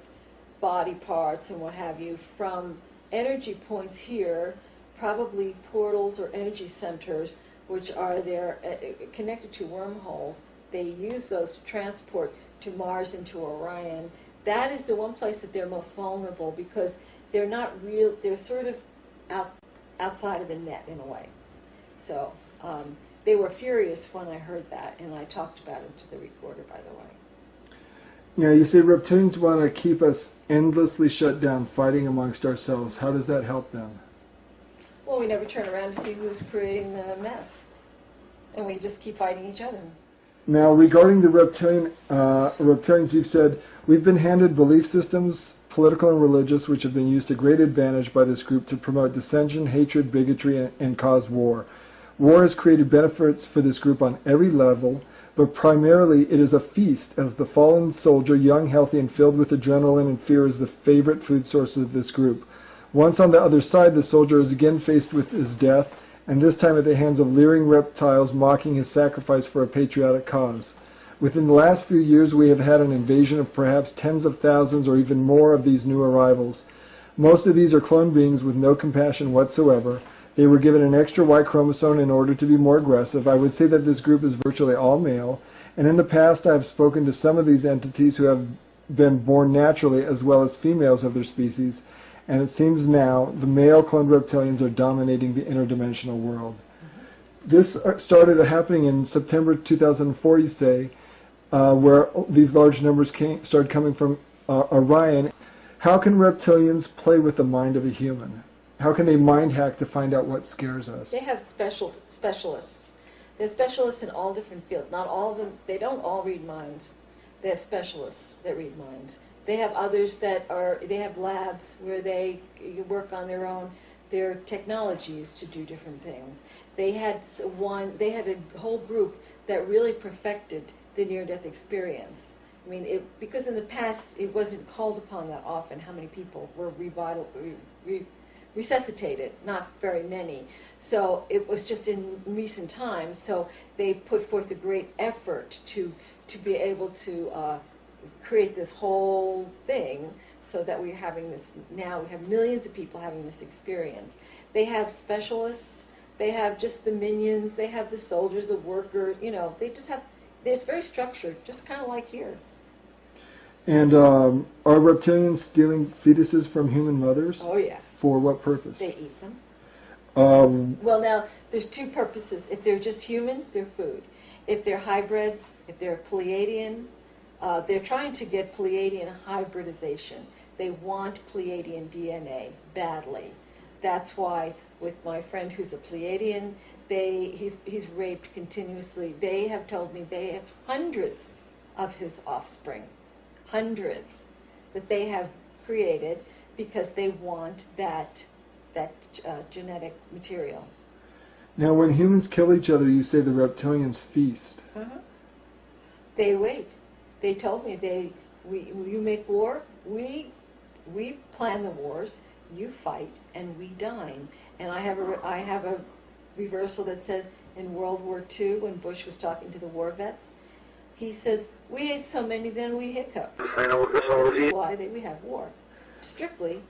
body parts and what have you from energy points here, probably portals or energy centers, which are there connected to wormholes. They use those to transport to Mars and to Orion. That is the one place that they're most vulnerable, because they're not real, they're sort of outside of the net in a way. So they were furious when I heard that, and I talked about it to the recorder, by the way. Yeah, you say reptilians want to keep us endlessly shut down, fighting amongst ourselves. How does that help them? Well, we never turn around to see who's creating the mess, and we just keep fighting each other. Now, regarding the reptilians, you've said, we've been handed belief systems, political and religious, which have been used to great advantage by this group to promote dissension, hatred, bigotry, and cause war. War has created benefits for this group on every level, but primarily it is a feast, as the fallen soldier, young, healthy, and filled with adrenaline and fear, is the favorite food source of this group. Once on the other side, the soldier is again faced with his death, and this time at the hands of leering reptiles mocking his sacrifice for a patriotic cause. Within the last few years, we have had an invasion of perhaps tens of thousands or even more of these new arrivals. Most of these are clone beings with no compassion whatsoever. They were given an extra Y chromosome in order to be more aggressive. I would say that this group is virtually all male, and in the past I have spoken to some of these entities who have been born naturally as well as females of their species, and it seems now the male cloned reptilians are dominating the interdimensional world. This started happening in September 2004, you say, where these large numbers started coming from Orion. How can reptilians play with the mind of a human? How can they mind hack to find out what scares us? They have specialists. They're specialists in all different fields. Not all of them, they don't all read minds. They have specialists that read minds. They have others they have labs where they work on their technologies to do different things. They had a whole group that really perfected the near-death experience. I mean, because in the past it wasn't called upon that often how many people were resuscitated, not very many. So it was just in recent times. So they put forth a great effort to be able to create this whole thing, so that we're having this now. We have millions of people having this experience. They have specialists. They have just the minions. They have the soldiers, the workers. They just have. It's very structured, just kind of like here. And are reptilians stealing fetuses from human mothers? Oh yeah. For what purpose? They eat them. Well, now, there's two purposes. If they're just human, they're food. If they're hybrids, if they're Pleiadian, they're trying to get Pleiadian hybridization. They want Pleiadian DNA badly. That's why with my friend who's a Pleiadian, he's raped continuously. They have told me they have hundreds of his offspring. Hundreds that they have created, because they want that genetic material. Now, when humans kill each other, you say the reptilians feast. They wait. They told me you make war, we plan the wars, you fight, and we dine. And I have a reversal that says in World War II, when Bush was talking to the war vets, he says, we ate so many, then we hiccuped. This is why we have war. Strictly,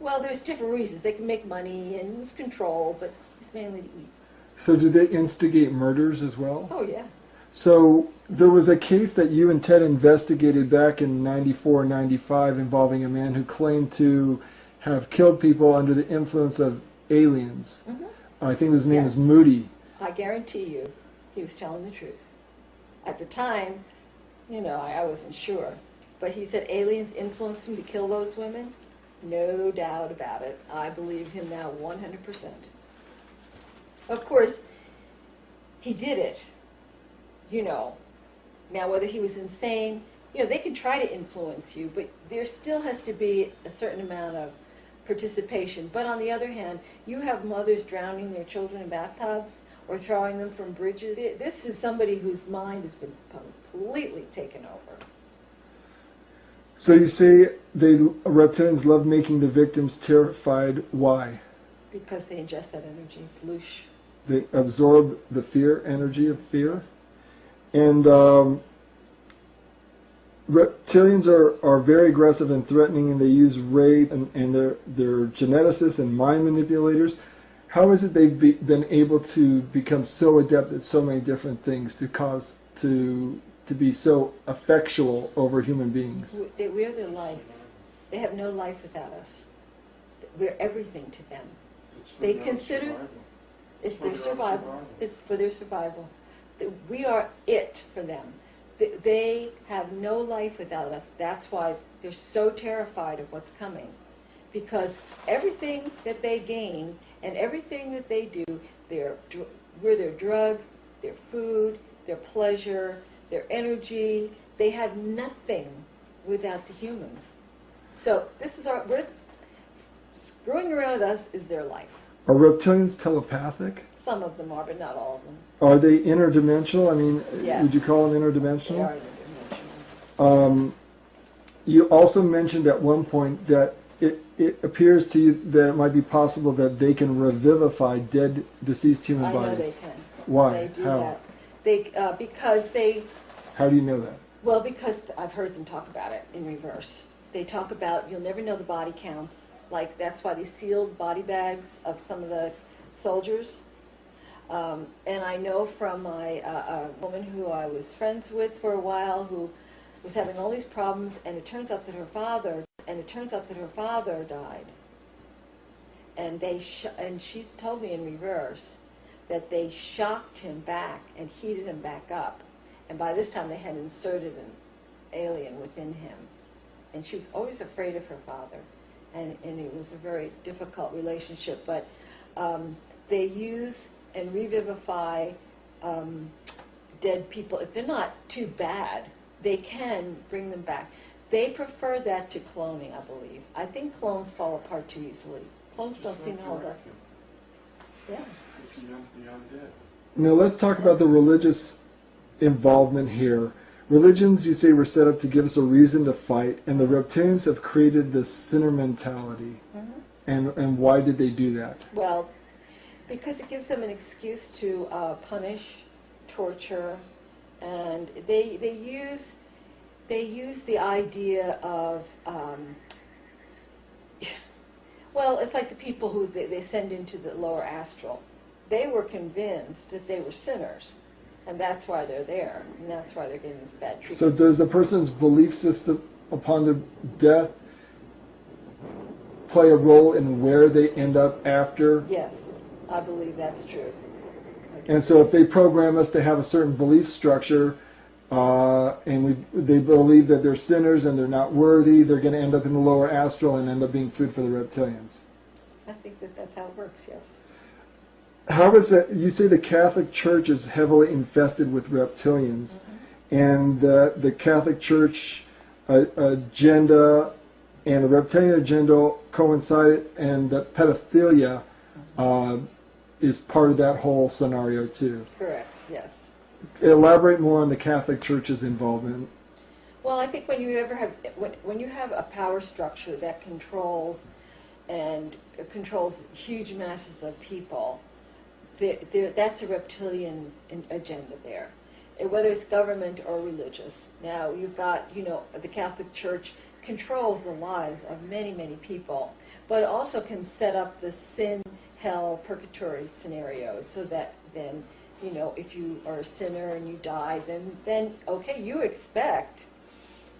well, there's different reasons. They can make money and it's control, but it's mainly to eat. So do they instigate murders as well? Oh, yeah. So there was a case that you and Ted investigated back in 94, 95 involving a man who claimed to have killed people under the influence of aliens. I think his name is Moody. I guarantee you he was telling the truth. At the time, You know, I wasn't sure. But he said aliens influenced him to kill those women? No doubt about it. I believe him now 100%. Of course, he did it, you know. Now, whether he was insane, you know, they can try to influence you, but there still has to be a certain amount of participation. But on the other hand, you have mothers drowning their children in bathtubs or throwing them from bridges. This is somebody whose mind has been completely taken over. So you say reptilians love making the victims terrified. Why? Because they ingest that energy. It's louche. They absorb the fear, energy of fear. Yes. And reptilians are very aggressive and threatening, and they use rape, and they're geneticists and mind manipulators. How is it they've been able to become so adept at so many different things to be so effectual over human beings? We're their life. They have no life without us. We're everything to them. They consider it's their survival. It's for their survival. We are it for them. They have no life without us. That's why they're so terrified of what's coming. Because everything that they gain and everything that they do, we're their drug, their food, their pleasure, their energy. They have nothing without the humans. So this is we're screwing around with us is their life. Are reptilians telepathic? Some of them are, but not all of them. Are they interdimensional? I mean, Yes. would you call them They interdimensional? are interdimensional. You also mentioned at one point that it appears to you that it might be possible that they can revivify dead, deceased human I bodies. know they can. Why? They do How? that. Because they, How do you know that? well, because I've heard them talk about it in reverse. They talk about you'll never know the body counts. Like that's why they sealed body bags of some of the soldiers. And I know from my a woman who I was friends with for a while who was having all these problems, and it turns out that her father died. And and she told me in reverse that they shocked him back and heated him back up. And by this time they had inserted an alien within him. And she was always afraid of her father. And it was a very difficult relationship. But they use and revivify dead people. If they're not too bad, they can bring them back. They prefer that to cloning, I believe. I think clones fall apart too easily. Clones don't seem to hold up. Yeah. Now let's talk about the religious involvement here. Religions, you say, were set up to give us a reason to fight, and the reptilians have created this sinner mentality. Mm-hmm. And why did they do that? Well, because it gives them an excuse to punish, torture, and they use the idea of well, it's like the people who they send into the lower astral. They were convinced that they were sinners, and that's why they're there, and that's why they're getting this bad treatment. So does a person's belief system upon their death play a role in where they end up after? Yes, I believe that's true. And so if they program us to have a certain belief structure, and they believe that they're sinners and they're not worthy, they're going to end up in the lower astral and end up being food for the reptilians. I think that's how it works, yes. How is that? You say the Catholic Church is heavily infested with reptilians, mm-hmm. and the Catholic Church agenda and the reptilian agenda coincide, and that pedophilia is part of that whole scenario too. Correct, yes. Elaborate more on the Catholic Church's involvement. Well, I think when you have a power structure that controls huge masses of people, that's a reptilian agenda there, whether it's government or religious. Now you've got, the Catholic Church controls the lives of many, many people, but it also can set up the sin, hell, purgatory scenarios so that then, if you are a sinner and you die, then okay, you expect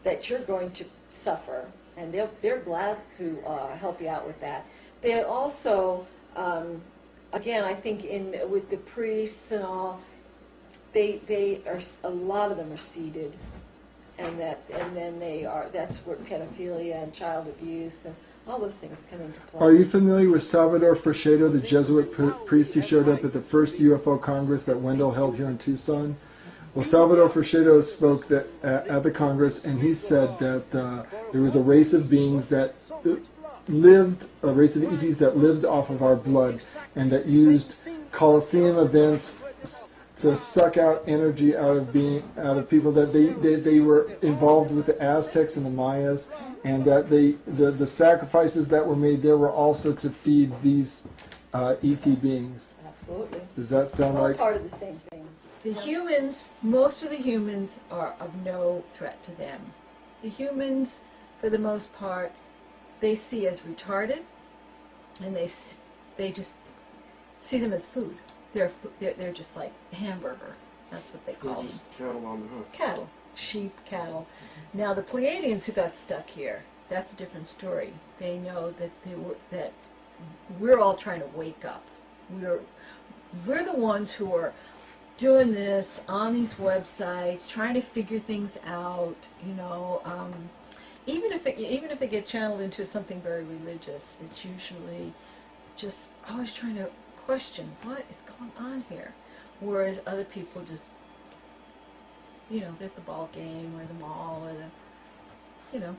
that you're going to suffer, and they're glad to help you out with that. They also, again, I think with the priests and all, they are, a lot of them are seated. and then that's where pedophilia and child abuse and all those things come into play. Are you familiar with Salvador Fresedo, the Jesuit priest who showed up at the first UFO Congress that Wendell held here in Tucson? Well, Salvador Fresedo spoke at the Congress, and he said that there was a race of beings that lived, a race of ETs that lived off of our blood, and that used Colosseum events to suck out energy out of people, that they were involved with the Aztecs and the Mayas, and that the sacrifices that were made there were also to feed these ET beings. Absolutely. Does that sound like... It's all part of the same thing. The humans, most of the humans are of no threat to them. The humans, for the most part, they see as retarded, and they just see them as food. They're just like hamburger. That's what they call them. They're just cattle on the hook. Cattle, sheep, cattle. Now the Pleiadians who got stuck here, that's a different story. They know that we're all trying to wake up. We're the ones who are doing this on these websites, trying to figure things out. You know, even if they get channeled into something very religious, it's usually just always trying to question what is going on here, whereas other people just, you know, they're at the ball game or the mall or the, you know,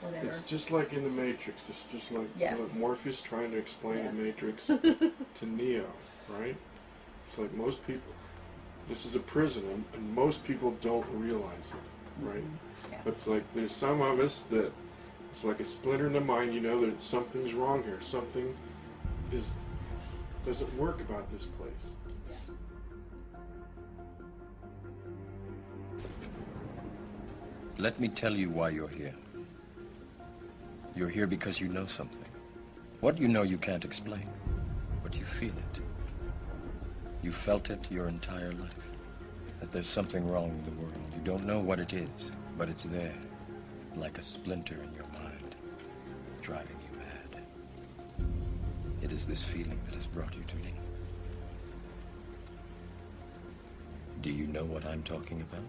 whatever. It's just like in the Matrix. It's just like Morpheus trying to explain the Matrix to Neo, right? It's like most people, this is a prison, and most people don't realize it, right? Yeah. But it's like there's some of us that it's like a splinter in the mind. You know that something's wrong here. Something doesn't work about this place. Let me tell you why you're here. You're here because you know something. What you know you can't explain, but you feel it. You felt it your entire life, that there's something wrong with the world. You don't know what it is, but it's there, like a splinter in your mind, driving you mad. It is this feeling that has brought you to me. Do you know what I'm talking about?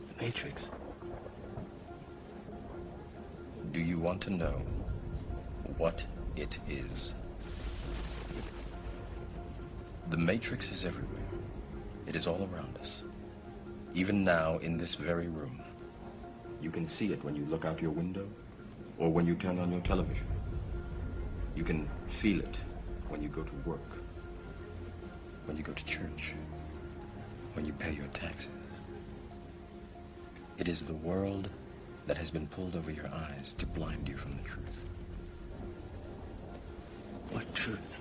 The Matrix. Do you want to know what it is? The Matrix is everywhere. It is all around us. Even now, in this very room. You can see it when you look out your window or when you turn on your television. You can feel it when you go to work, when you go to church, when you pay your taxes. It is the world that has been pulled over your eyes to blind you from the truth. What truth?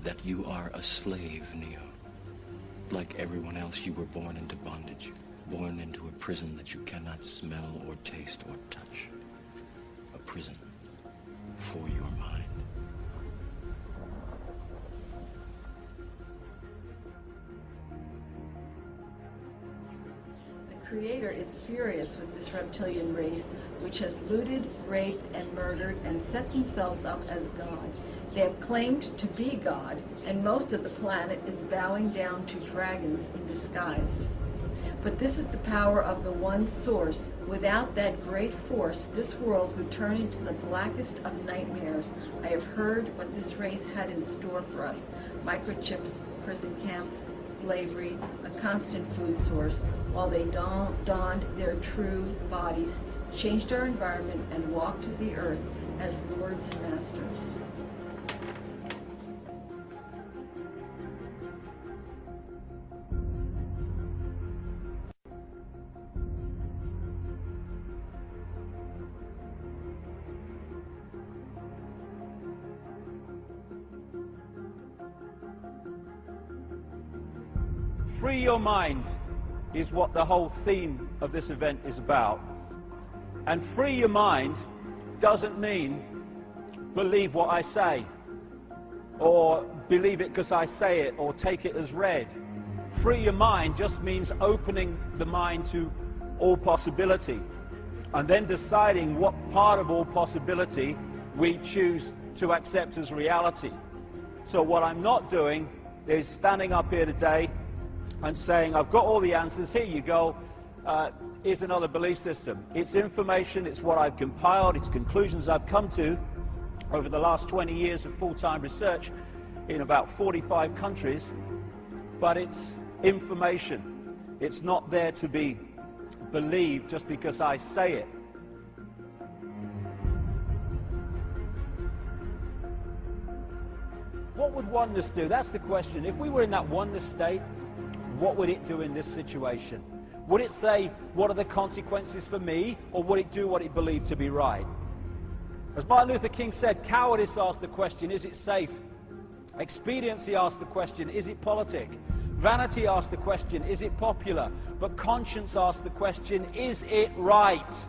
That you are a slave, Neo. Like everyone else, you were born into bondage, born into a prison that you cannot smell or taste or touch. A prison for your mind. The Creator is furious with this reptilian race, which has looted, raped, and murdered, and set themselves up as God. They have claimed to be God, and most of the planet is bowing down to dragons in disguise. But this is the power of the one source. Without that great force, this world would turn into the blackest of nightmares. I have heard what this race had in store for us. Microchips, prison camps, slavery, a constant food source, while they donned their true bodies, changed our environment, and walked the earth as lords and masters. Free your mind is what the whole theme of this event is about. And free your mind doesn't mean believe what I say, or believe it because I say it, or take it as read. Free your mind just means opening the mind to all possibility, and then deciding what part of all possibility we choose to accept as reality. So what I'm not doing is standing up here today and saying, I've got all the answers, here you go, here's another belief system. It's information, it's what I've compiled, it's conclusions I've come to over the last 20 years of full-time research in about 45 countries, but it's information. It's not there to be believed just because I say it. What would oneness do? That's the question. If we were in that oneness state, what would it do in this situation? Would it say, what are the consequences for me, or would it do what it believed to be right? As Martin Luther King said, cowardice asked the question, is it safe? Expediency asked the question, is it politic? Vanity asked the question, is it popular? But conscience asked the question, is it right?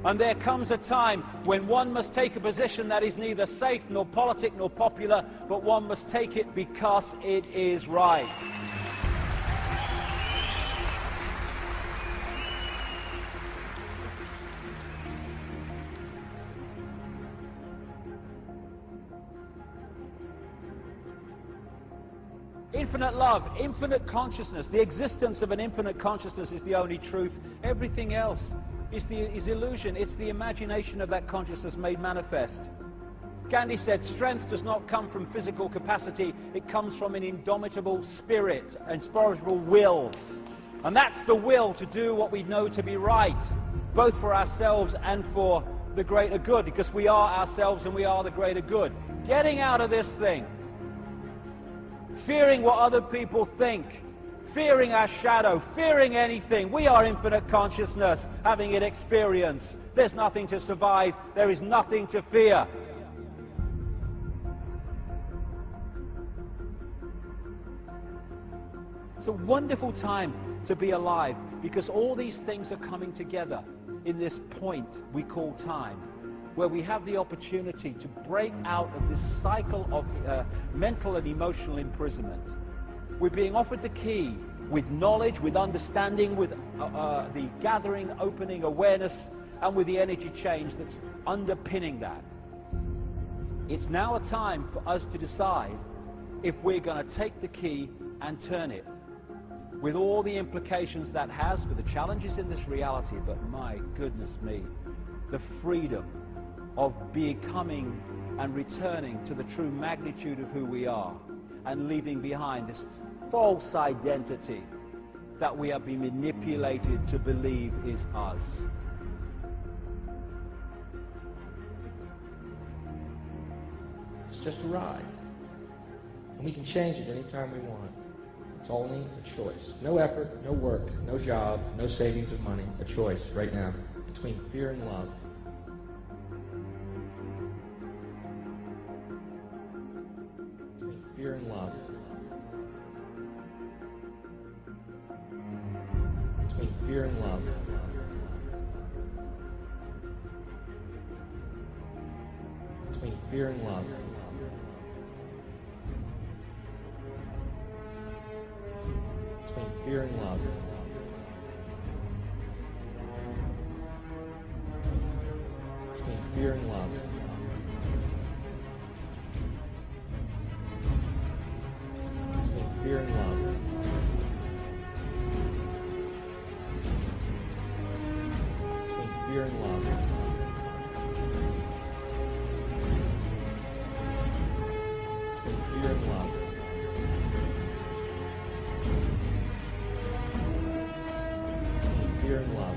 And there comes a time when one must take a position that is neither safe nor politic nor popular, but one must take it because it is right. Infinite love, infinite consciousness. The existence of an infinite consciousness is the only truth. Everything else is illusion. It's the imagination of that consciousness made manifest. Gandhi said, strength does not come from physical capacity. It comes from an indomitable spirit, an inspirable will. And that's the will to do what we know to be right, both for ourselves and for the greater good, because we are ourselves and we are the greater good. Getting out of this thing, fearing what other people think, fearing our shadow, fearing anything. We are infinite consciousness, having it experience. There's nothing to survive. There is nothing to fear. It's a wonderful time to be alive, because all these things are coming together in this point we call time, where we have the opportunity to break out of this cycle of mental and emotional imprisonment. We're being offered the key with knowledge, with understanding, with the gathering, opening awareness, and with the energy change that's underpinning that. It's now a time for us to decide if we're going to take the key and turn it, with all the implications that has for the challenges in this reality, but my goodness me, the freedom of becoming and returning to the true magnitude of who we are, and leaving behind this false identity that we have been manipulated to believe is us. It's just a ride, and we can change it anytime we want. It's only a choice. No effort, no work, no job, no savings of money. A choice right now between fear and love. Fear and love. Between fear and love. Between fear and love. Between fear and love. Between fear and love. Fear and love. Between fear and love. Between fear and love. Between fear and love. Fear and love.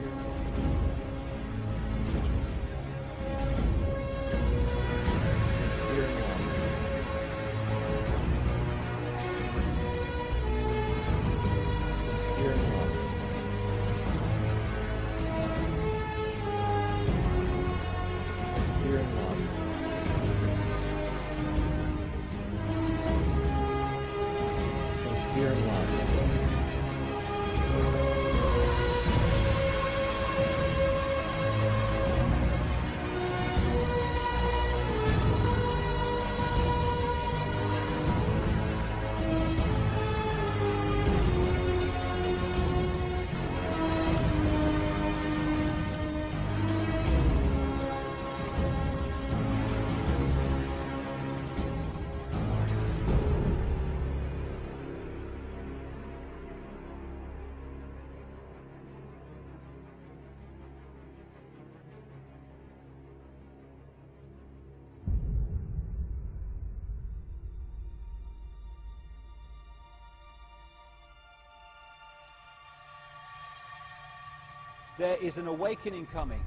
there is an awakening coming.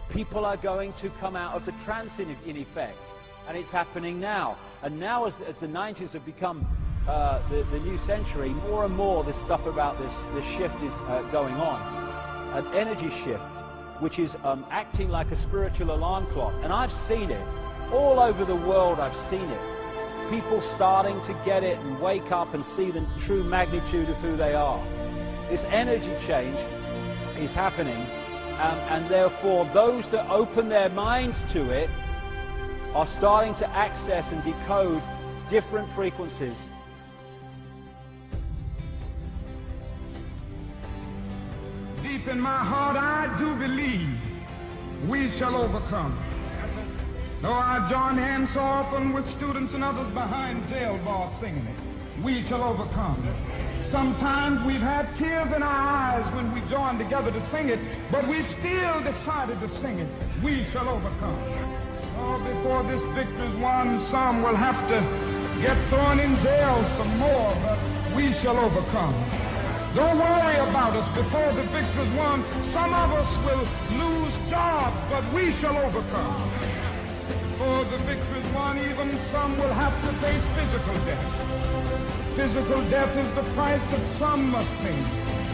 People are going to come out of the trance in effect, and it's happening now. And now as the 90s have become the new century, more and more this stuff about this shift is going on. An energy shift, which is acting like a spiritual alarm clock. And I've seen it. All over the world I've seen it. People starting to get it and wake up and see the true magnitude of who they are. This energy change is happening, and therefore those that open their minds to it are starting to access and decode different frequencies. Deep in my heart, I do believe we shall overcome. Though I join hands so often with students and others behind jail bars singing it, we shall overcome. Sometimes we've had tears in our eyes when we joined together to sing it, but we still decided to sing it. We shall overcome. Oh, before this victory's won, some will have to get thrown in jail some more, but we shall overcome. Don't worry about us. Before the victory's won, some of us will lose jobs, but we shall overcome. Before the victory's won, even some will have to face physical death. Physical death is the price that some must pay.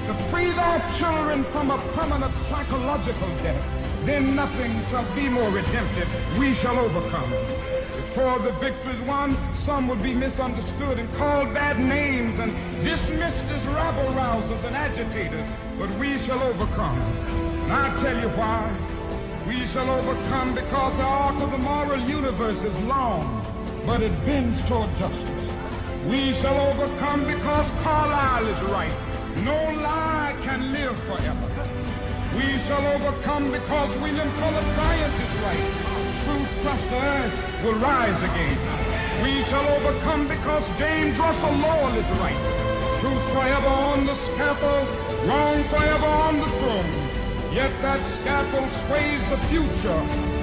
To free their children from a permanent psychological death, then nothing shall be more redemptive. We shall overcome. Before the victory's won, some will be misunderstood and called bad names and dismissed as rabble-rousers and agitators, but we shall overcome. And I'll tell you why. We shall overcome because the arc of the moral universe is long, but it bends toward justice. We shall overcome because Carlyle is right. No lie can live forever. We shall overcome because William Cullen Bryant is right. Truth crushed the earth will rise again. We shall overcome because James Russell Lowell is right. Truth forever on the scaffold, wrong forever on the throne. Yet that scaffold sways the future.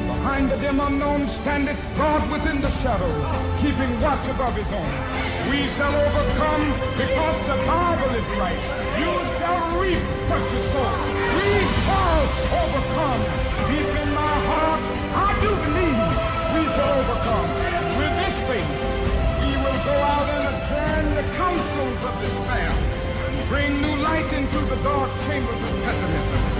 Behind the dim unknown standeth God within the shadow, keeping watch above his own. We shall overcome because the Bible is right. You shall reap what you sow. We shall overcome. Deep in my heart, I do believe we shall overcome. With this faith, we will go out and adjourn the councils of despair and bring new light into the dark chambers of pessimism.